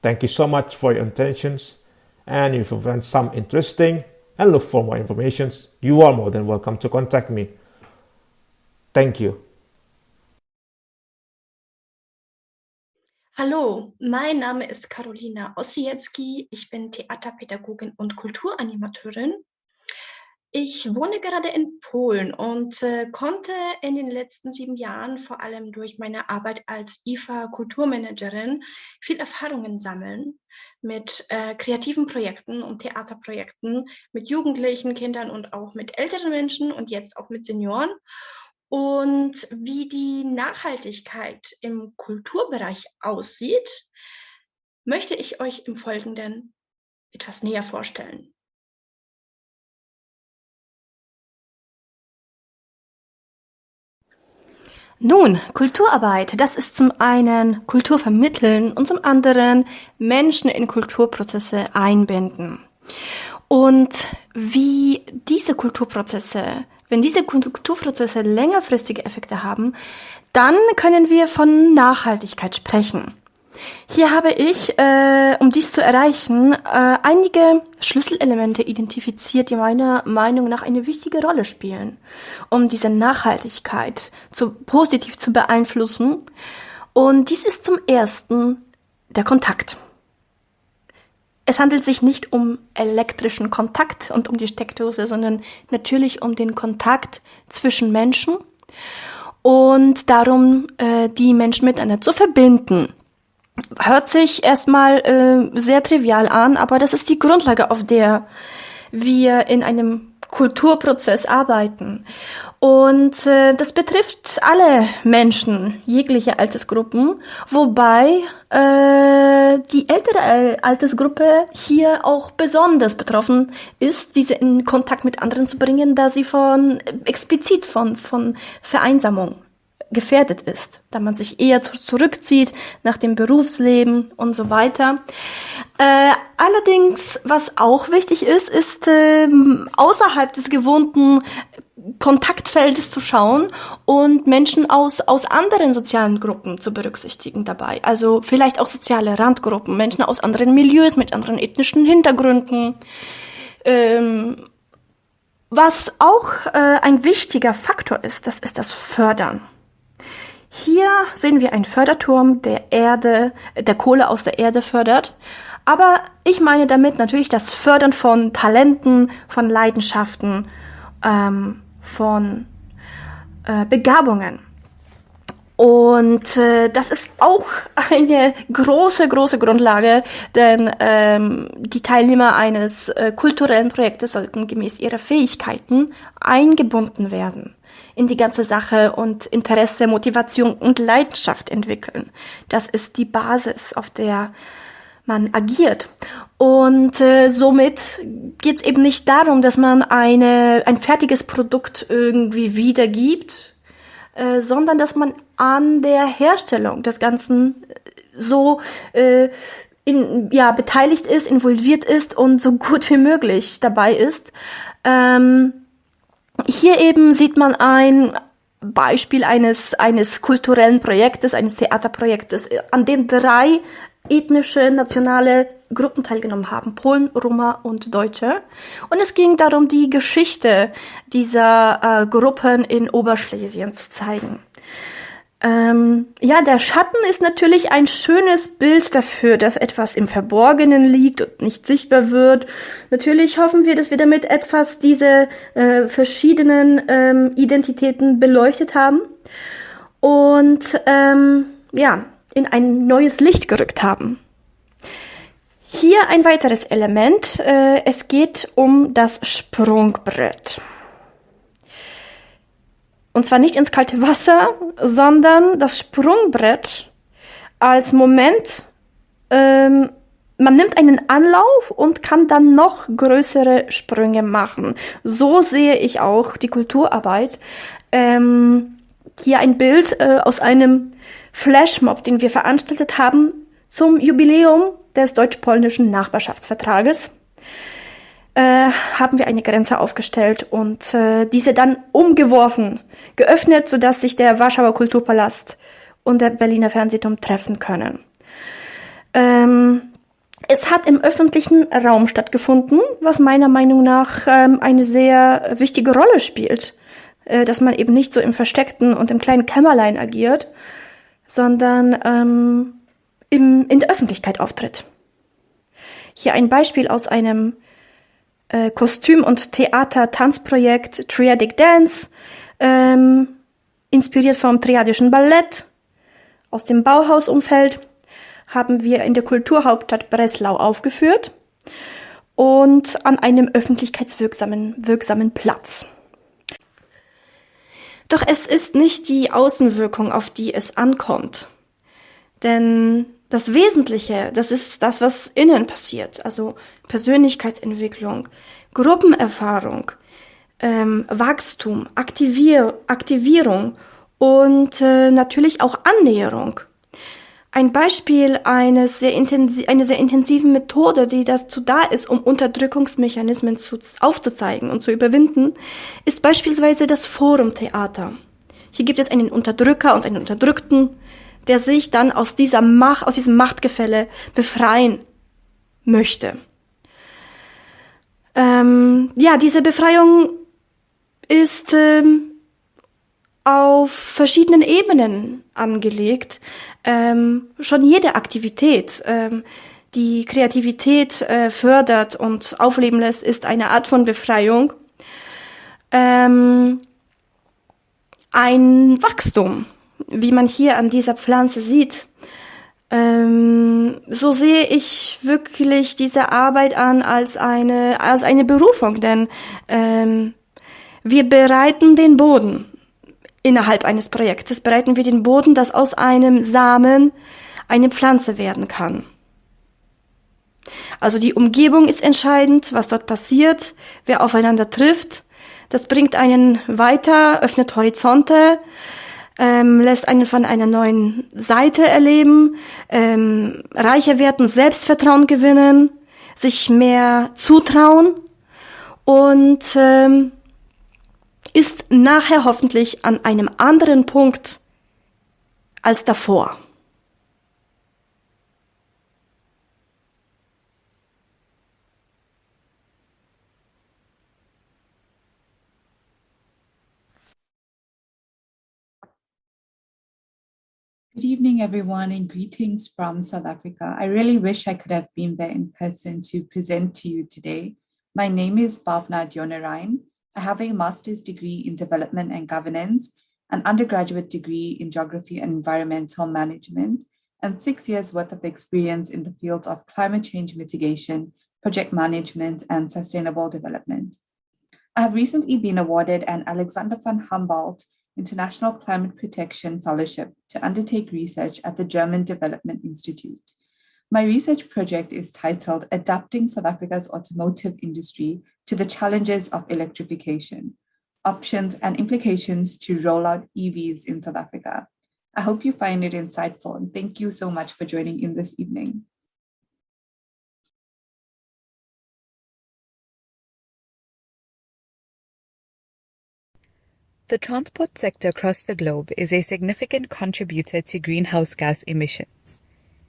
Thank you so much for your attentions, and if you find some interesting and look for more information, you are more than welcome to contact me. Thank you. Hallo, mein Name ist Karolina Ossiecki. Ich bin Theaterpädagogin und Kulturanimateurin. Ich wohne gerade in Polen und konnte in den letzten 7 Jahren vor allem durch meine Arbeit als IFA-Kulturmanagerin viel Erfahrungen sammeln mit kreativen Projekten und Theaterprojekten, mit Jugendlichen, Kindern und auch mit älteren Menschen und jetzt auch mit Senioren. Und wie die Nachhaltigkeit im Kulturbereich aussieht, möchte ich euch im Folgenden etwas näher vorstellen. Nun, Kulturarbeit, das ist zum einen Kultur vermitteln und zum anderen Menschen in Kulturprozesse einbinden. Und wie diese Kulturprozesse, wenn diese Kulturprozesse längerfristige Effekte haben, dann können wir von Nachhaltigkeit sprechen. Hier habe ich, um dies zu erreichen, einige Schlüsselelemente identifiziert, die meiner Meinung nach eine wichtige Rolle spielen, um diese Nachhaltigkeit positiv zu beeinflussen. Und dies ist zum ersten der Kontakt. Es handelt sich nicht um elektrischen Kontakt und um die Steckdose, sondern natürlich um den Kontakt zwischen Menschen und darum, die Menschen miteinander zu verbinden. Hört sich erstmal sehr trivial an, aber das ist die Grundlage, auf der wir in einem Kulturprozess arbeiten. Und das betrifft alle Menschen, jegliche Altersgruppen, wobei die ältere Altersgruppe hier auch besonders betroffen ist, diese in Kontakt mit anderen zu bringen, da sie explizit von Vereinsamung gefährdet ist, da man sich eher zurückzieht nach dem Berufsleben und so weiter. Allerdings, was auch wichtig ist, außerhalb des gewohnten Kontaktfeldes zu schauen und Menschen aus anderen sozialen Gruppen zu berücksichtigen dabei. Also vielleicht auch soziale Randgruppen, Menschen aus anderen Milieus, mit anderen ethnischen Hintergründen. Was auch ein wichtiger Faktor ist, das ist das Fördern. Hier sehen wir einen Förderturm, der Kohle aus der Erde fördert. Aber ich meine damit natürlich das Fördern von Talenten, von Leidenschaften, von Begabungen. Und das ist auch eine große Grundlage, denn die Teilnehmer eines kulturellen Projektes sollten gemäß ihrer Fähigkeiten eingebunden werden in die ganze Sache und Interesse, Motivation und Leidenschaft entwickeln. Das ist die Basis, auf der man agiert. Und somit geht es eben nicht darum, dass man ein fertiges Produkt irgendwie wiedergibt, sondern dass man an der Herstellung des Ganzen so beteiligt ist, involviert ist und so gut wie möglich dabei ist. Hier eben sieht man ein Beispiel eines kulturellen Projektes, eines Theaterprojektes, an dem 3 ethnische, nationale Gruppen teilgenommen haben, Polen, Roma und Deutsche. Und es ging darum, die Geschichte dieser Gruppen in Oberschlesien zu zeigen. Der Schatten ist natürlich ein schönes Bild dafür, dass etwas im Verborgenen liegt und nicht sichtbar wird. Natürlich hoffen wir, dass wir damit etwas diese verschiedenen Identitäten beleuchtet haben und in ein neues Licht gerückt haben. Hier ein weiteres Element. Es geht um das Sprungbrett. Und zwar nicht ins kalte Wasser, sondern das Sprungbrett als Moment, man nimmt einen Anlauf und kann dann noch größere Sprünge machen. So sehe ich auch die Kulturarbeit. Hier ein Bild aus einem Flashmob, den wir veranstaltet haben zum Jubiläum des deutsch-polnischen Nachbarschaftsvertrages. Haben wir eine Grenze aufgestellt und diese dann umgeworfen, geöffnet, sodass sich der Warschauer Kulturpalast und der Berliner Fernsehturm treffen können. Es hat im öffentlichen Raum stattgefunden, was meiner Meinung nach eine sehr wichtige Rolle spielt, dass man eben nicht so im Versteckten und im kleinen Kämmerlein agiert, sondern in der Öffentlichkeit auftritt. Hier ein Beispiel aus einem Kostüm- und Theater-Tanzprojekt Triadic Dance, inspiriert vom triadischen Ballett aus dem Bauhausumfeld, haben wir in der Kulturhauptstadt Breslau aufgeführt und an einem öffentlichkeitswirksamen Platz. Doch es ist nicht die Außenwirkung, auf die es ankommt. Denn das Wesentliche, das ist das, was innen passiert, also Persönlichkeitsentwicklung, Gruppenerfahrung, Wachstum, Aktivierung und natürlich auch Annäherung. Ein Beispiel einer sehr intensiven Methode, die dazu da ist, um Unterdrückungsmechanismen aufzuzeigen und zu überwinden, ist beispielsweise das Forumtheater. Hier gibt es einen Unterdrücker und einen Unterdrückten, der sich dann aus diesem Machtgefälle befreien möchte. Diese Befreiung ist auf verschiedenen Ebenen angelegt. Schon jede Aktivität, die Kreativität fördert und aufleben lässt, ist eine Art von Befreiung. Ein Wachstum, wie man hier an dieser Pflanze sieht. So sehe ich wirklich diese Arbeit an als eine Berufung, denn wir bereiten den Boden. Innerhalb eines Projektes bereiten wir den Boden, dass aus einem Samen eine Pflanze werden kann. Also die Umgebung ist entscheidend, was dort passiert, wer aufeinander trifft. Das bringt einen weiter, öffnet Horizonte, lässt einen von einer neuen Seite erleben, reicher werden, Selbstvertrauen gewinnen, sich mehr zutrauen und ist nachher hoffentlich an einem anderen Punkt als davor. Good evening, everyone, and greetings from South Africa. I really wish I could have been there in person to present to you today. My name is Bhavna Dionarain. I have a master's degree in development and governance, an undergraduate degree in geography and environmental management, and 6 years worth of experience in the fields of climate change mitigation, project management, and sustainable development. I have recently been awarded an Alexander von Humboldt International Climate Protection Fellowship to undertake research at the German Development Institute. My research project is titled Adapting South Africa's Automotive Industry to the Challenges of Electrification, Options and Implications to Roll Out EVs in South Africa. I hope you find it insightful, and thank you so much for joining in this evening. The transport sector across the globe is a significant contributor to greenhouse gas emissions.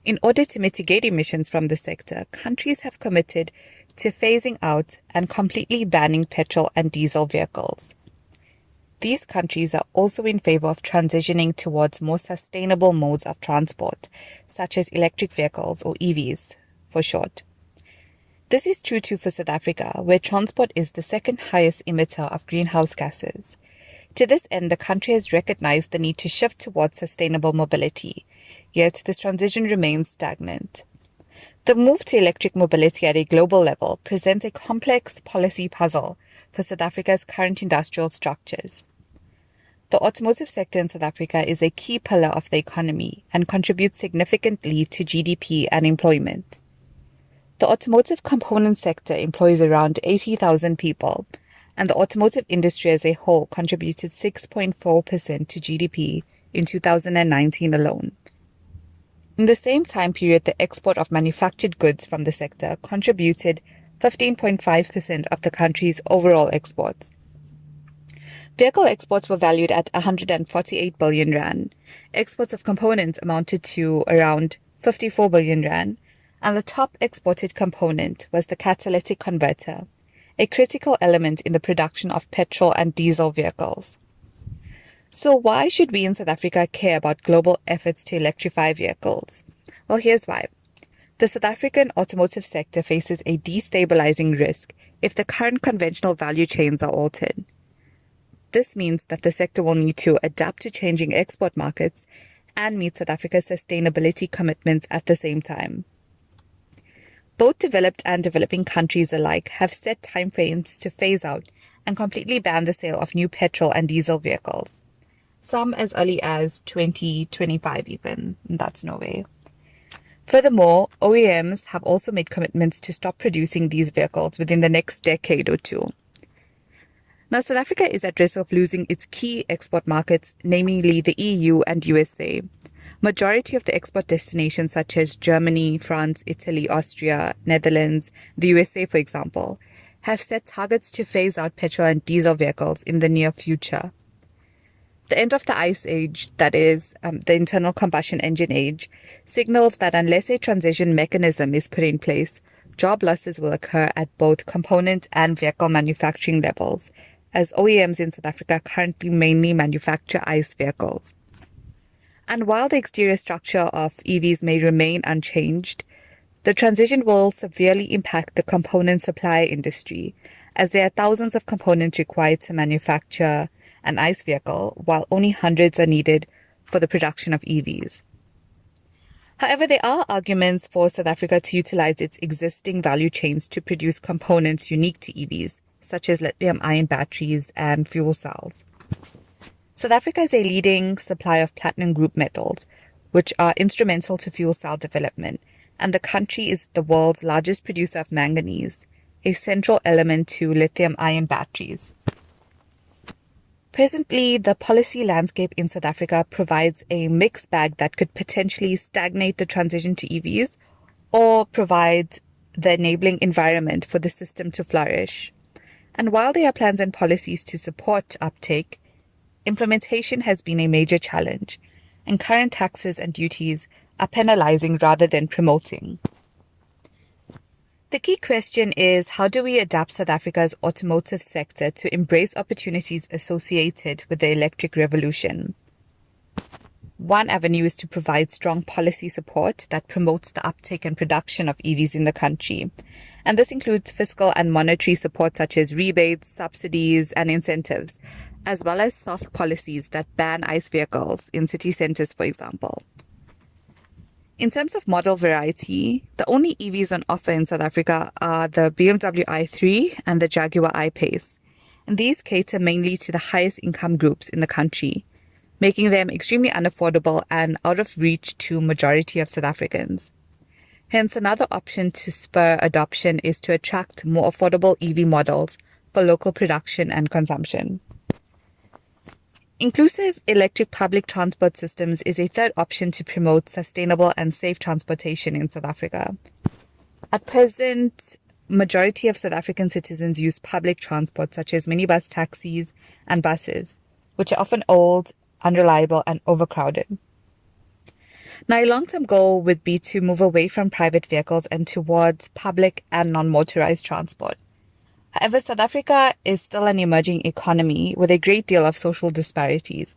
In order to mitigate emissions from the sector, countries have committed to phasing out and completely banning petrol and diesel vehicles. These countries are also in favor of transitioning towards more sustainable modes of transport, such as electric vehicles or EVs for short. This is true too for South Africa, where transport is the second highest emitter of greenhouse gases. To this end, the country has recognized the need to shift towards sustainable mobility, yet this transition remains stagnant. The move to electric mobility at a global level presents a complex policy puzzle for South Africa's current industrial structures. The automotive sector in South Africa is a key pillar of the economy and contributes significantly to GDP and employment. The automotive component sector employs around 80,000 people, and the automotive industry as a whole contributed 6.4% to GDP in 2019 alone. In the same time period, the export of manufactured goods from the sector contributed 15.5% of the country's overall exports. Vehicle exports were valued at 148 billion rand. Exports of components amounted to around 54 billion rand, and the top exported component was the catalytic converter, a critical element in the production of petrol and diesel vehicles. So why should we in South Africa care about global efforts to electrify vehicles? Well, here's why. The South African automotive sector faces a destabilizing risk if the current conventional value chains are altered. This means that the sector will need to adapt to changing export markets and meet South Africa's sustainability commitments at the same time. Both developed and developing countries alike have set timeframes to phase out and completely ban the sale of new petrol and diesel vehicles. Some as early as 2025 even, and that's Norway. Furthermore, OEMs have also made commitments to stop producing these vehicles within the next decade or two. Now, South Africa is at risk of losing its key export markets, namely the EU and USA. Majority of the export destinations such as Germany, France, Italy, Austria, Netherlands, the USA, for example, have set targets to phase out petrol and diesel vehicles in the near future. The end of the ICE age, that is, the internal combustion engine age, signals that unless a transition mechanism is put in place, job losses will occur at both component and vehicle manufacturing levels, as OEMs in South Africa currently mainly manufacture ICE vehicles. And while the exterior structure of EVs may remain unchanged, the transition will severely impact the component supply industry, as there are thousands of components required to manufacture an ICE vehicle, while only hundreds are needed for the production of EVs. However, there are arguments for South Africa to utilize its existing value chains to produce components unique to EVs, such as lithium-ion batteries and fuel cells. South Africa is a leading supplier of platinum group metals, which are instrumental to fuel cell development, and the country is the world's largest producer of manganese, a central element to lithium-ion batteries. Presently, the policy landscape in South Africa provides a mixed bag that could potentially stagnate the transition to EVs or provide the enabling environment for the system to flourish. And while there are plans and policies to support uptake, implementation has been a major challenge, and current taxes and duties are penalizing rather than promoting. The key question is, how do we adapt South Africa's automotive sector to embrace opportunities associated with the electric revolution? One avenue is to provide strong policy support that promotes the uptake and production of EVs in the country. And this includes fiscal and monetary support such as rebates, subsidies, and incentives, as well as soft policies that ban ICE vehicles in city centers, for example. In terms of model variety, the only EVs on offer in South Africa are the BMW i3 and the Jaguar I-Pace, and these cater mainly to the highest income groups in the country, making them extremely unaffordable and out of reach to majority of South Africans. Hence, another option to spur adoption is to attract more affordable EV models for local production and consumption. Inclusive electric public transport systems is a third option to promote sustainable and safe transportation in South Africa. At present, majority of South African citizens use public transport such as minibus taxis and buses, which are often old, unreliable, and overcrowded. Now, a long-term goal would be to move away from private vehicles and towards public and non-motorized transport. However, South Africa is still an emerging economy with a great deal of social disparities.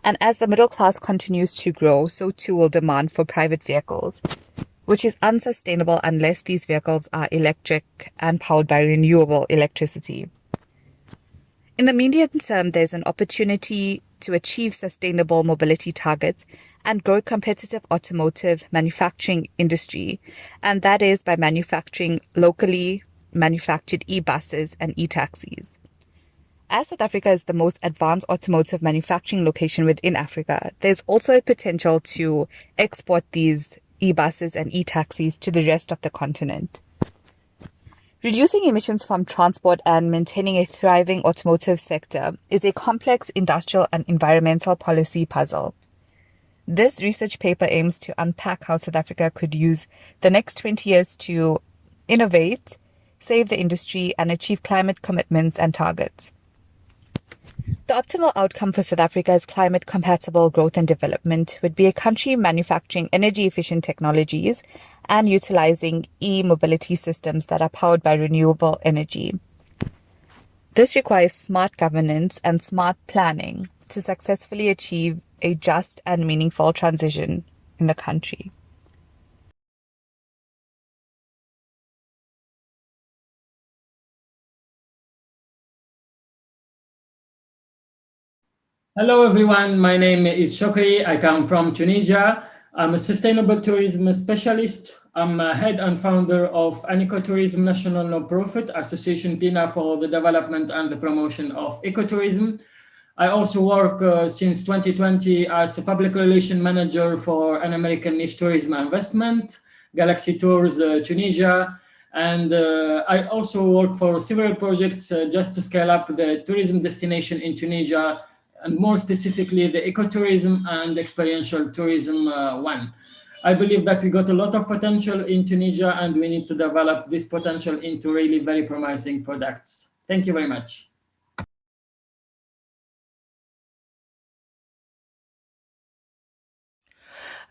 And as the middle class continues to grow, so too will demand for private vehicles, which is unsustainable unless these vehicles are electric and powered by renewable electricity. In the medium term, there's an opportunity to achieve sustainable mobility targets and grow a competitive automotive manufacturing industry, and that is by manufacturing locally manufactured e-buses and e-taxis. As South Africa is the most advanced automotive manufacturing location within Africa, there's also a potential to export these e-buses and e-taxis to the rest of the continent. Reducing emissions from transport and maintaining a thriving automotive sector is a complex industrial and environmental policy puzzle. This research paper aims to unpack how South Africa could use the next 20 years to innovate, save the industry, and achieve climate commitments and targets. The optimal outcome for South Africa's climate-compatible growth and development would be a country manufacturing energy-efficient technologies and utilizing e-mobility systems that are powered by renewable energy. This requires smart governance and smart planning to successfully achieve a just and meaningful transition in the country. Hello everyone, my name is Shokri. I come from Tunisia. I'm a sustainable tourism specialist. I'm a head and founder of Ecotourism National Non-Profit Association PINA for the development and the promotion of ecotourism. I also work since 2020 as a public relation manager for an American niche tourism investment, Galaxy Tours Tunisia. And I also work for several projects just to scale up the tourism destination in Tunisia, and more specifically, the ecotourism and experiential tourism one. I believe that we got a lot of potential in Tunisia, and we need to develop this potential into really very promising products. Thank you very much.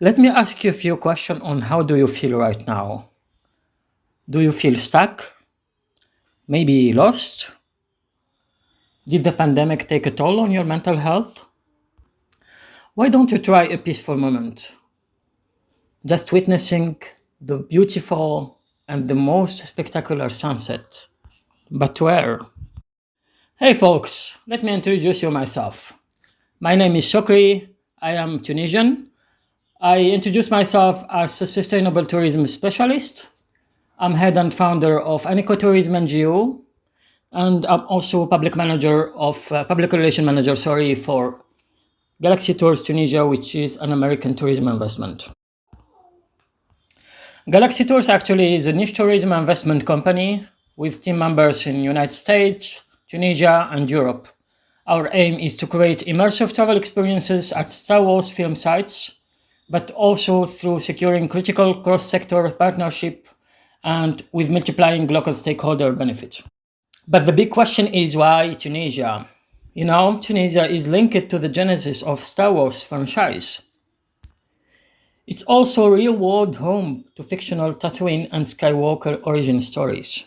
Let me ask you a few questions on how do you feel right now? Do you feel stuck? Maybe lost? Did the pandemic take a toll on your mental health? Why don't you try a peaceful moment? Just witnessing the beautiful and the most spectacular sunset. But where? Hey folks, let me introduce you myself. My name is Shokri. I am Tunisian. I introduce myself as a sustainable tourism specialist. I'm head and founder of an ecotourism NGO. And I'm also public relation manager, for Galaxy Tours Tunisia, which is an American tourism investment. Galaxy Tours actually is a niche tourism investment company with team members in the United States, Tunisia, and Europe. Our aim is to create immersive travel experiences at Star Wars film sites, but also through securing critical cross-sector partnership and with multiplying local stakeholder benefit. But the big question is, why Tunisia? You know, Tunisia is linked to the genesis of Star Wars franchise. It's also a real-world home to fictional Tatooine and Skywalker origin stories.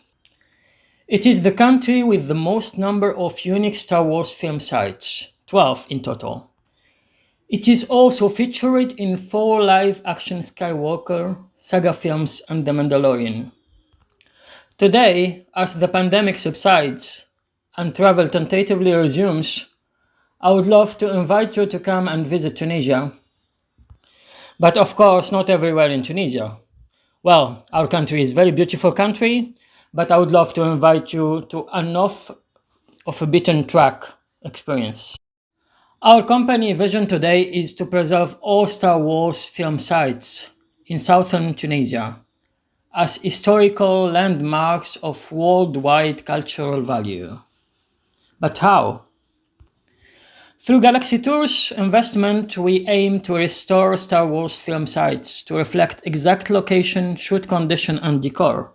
It is the country with the most number of unique Star Wars film sites, 12 in total. It is also featured in 4 live-action Skywalker saga films and The Mandalorian. Today, as the pandemic subsides and travel tentatively resumes, I would love to invite you to come and visit Tunisia. But of course, not everywhere in Tunisia. Well, our country is a very beautiful country, but I would love to invite you to an off of a beaten track experience. Our company vision today is to preserve all Star Wars film sites in southern Tunisia as historical landmarks of worldwide cultural value. But how? Through Galaxy Tours investment, we aim to restore Star Wars film sites to reflect exact location, shoot condition, and decor.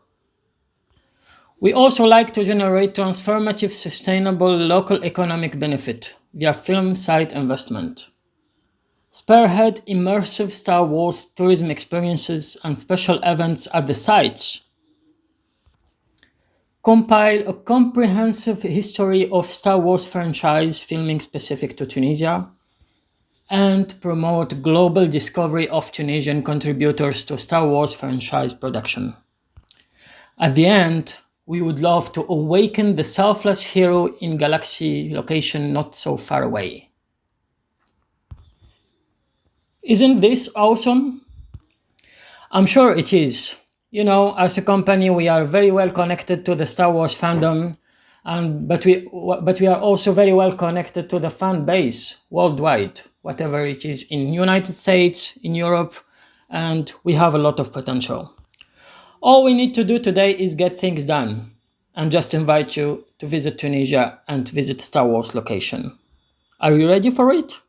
We also like to generate transformative, sustainable local economic benefit via film site investment. Spearhead immersive Star Wars tourism experiences and special events at the sites. Compile a comprehensive history of Star Wars franchise filming specific to Tunisia, and promote global discovery of Tunisian contributors to Star Wars franchise production. At the end, we would love to awaken the selfless hero in Galaxy location not so far away. Isn't this awesome? I'm sure it is. You know, as a company, we are very well connected to the Star Wars fandom, but we are also very well connected to the fan base worldwide, whatever it is in United States, in Europe, and we have a lot of potential. All we need to do today is get things done and just invite you to visit Tunisia and visit Star Wars location. Are you ready for it?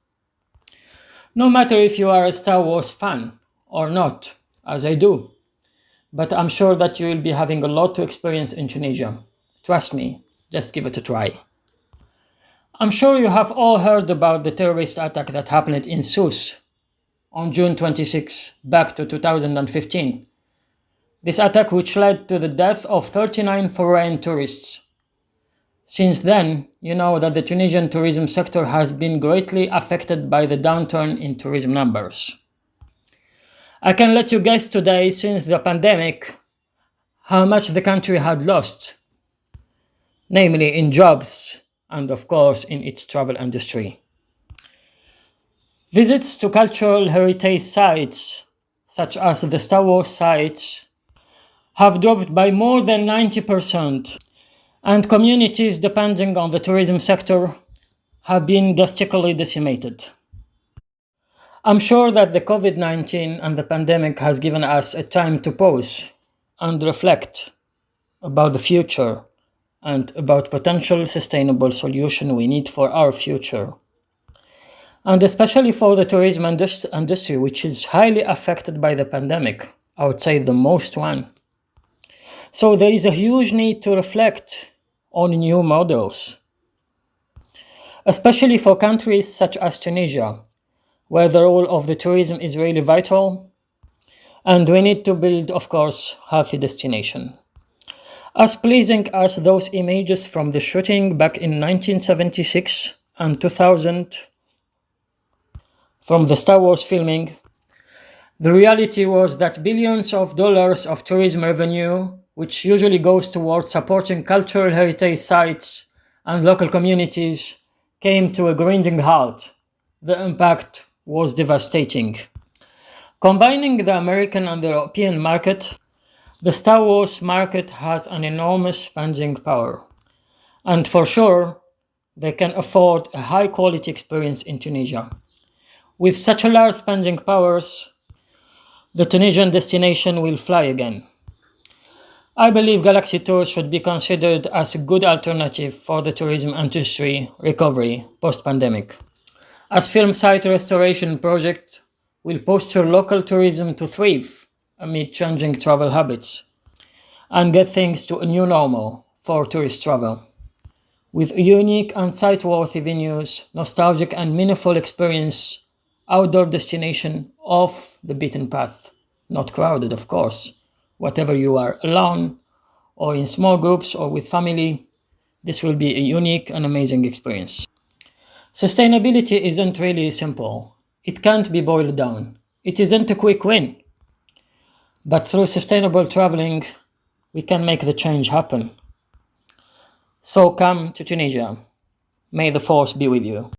No matter if you are a Star Wars fan or not, as I do, but I'm sure that you will be having a lot to experience in Tunisia. Trust me, just give it a try. I'm sure you have all heard about the terrorist attack that happened in Sousse on June 26, back to 2015. This attack which led to the death of 39 foreign tourists. Since then, you know that the Tunisian tourism sector has been greatly affected by the downturn in tourism numbers. I can let you guess today, since the pandemic, how much the country had lost, namely in jobs and of course in its travel industry. Visits to cultural heritage sites, such as the Star Wars sites, have dropped by more than 90%, and communities depending on the tourism sector have been drastically decimated. I'm sure that the COVID-19 and the pandemic has given us a time to pause and reflect about the future and about potential sustainable solution we need for our future. And especially for the tourism industry, which is highly affected by the pandemic, I would say the most one. So there is a huge need to reflect on new models, especially for countries such as Tunisia, where the role of the tourism is really vital, and we need to build, of course, healthy destination. As pleasing as those images from the shooting back in 1976 and 2000 from the Star Wars filming, the reality was that billions of dollars of tourism revenue, which usually goes towards supporting cultural heritage sites and local communities, came to a grinding halt. The impact was devastating. Combining the American and the European market, the Star Wars market has an enormous spending power. And for sure, they can afford a high-quality experience in Tunisia. With such a large spending powers, the Tunisian destination will fly again. I believe Galaxy Tours should be considered as a good alternative for the tourism industry recovery post-pandemic, as film site restoration projects will posture local tourism to thrive amid changing travel habits and get things to a new normal for tourist travel, with unique and site-worthy venues, nostalgic and meaningful experience, outdoor destination off the beaten path, not crowded, of course. Whatever you are alone or in small groups or with family, this will be a unique and amazing experience. Sustainability isn't really simple. It can't be boiled down. It isn't a quick win. But through sustainable traveling, we can make the change happen. So come to Tunisia. May the force be with you.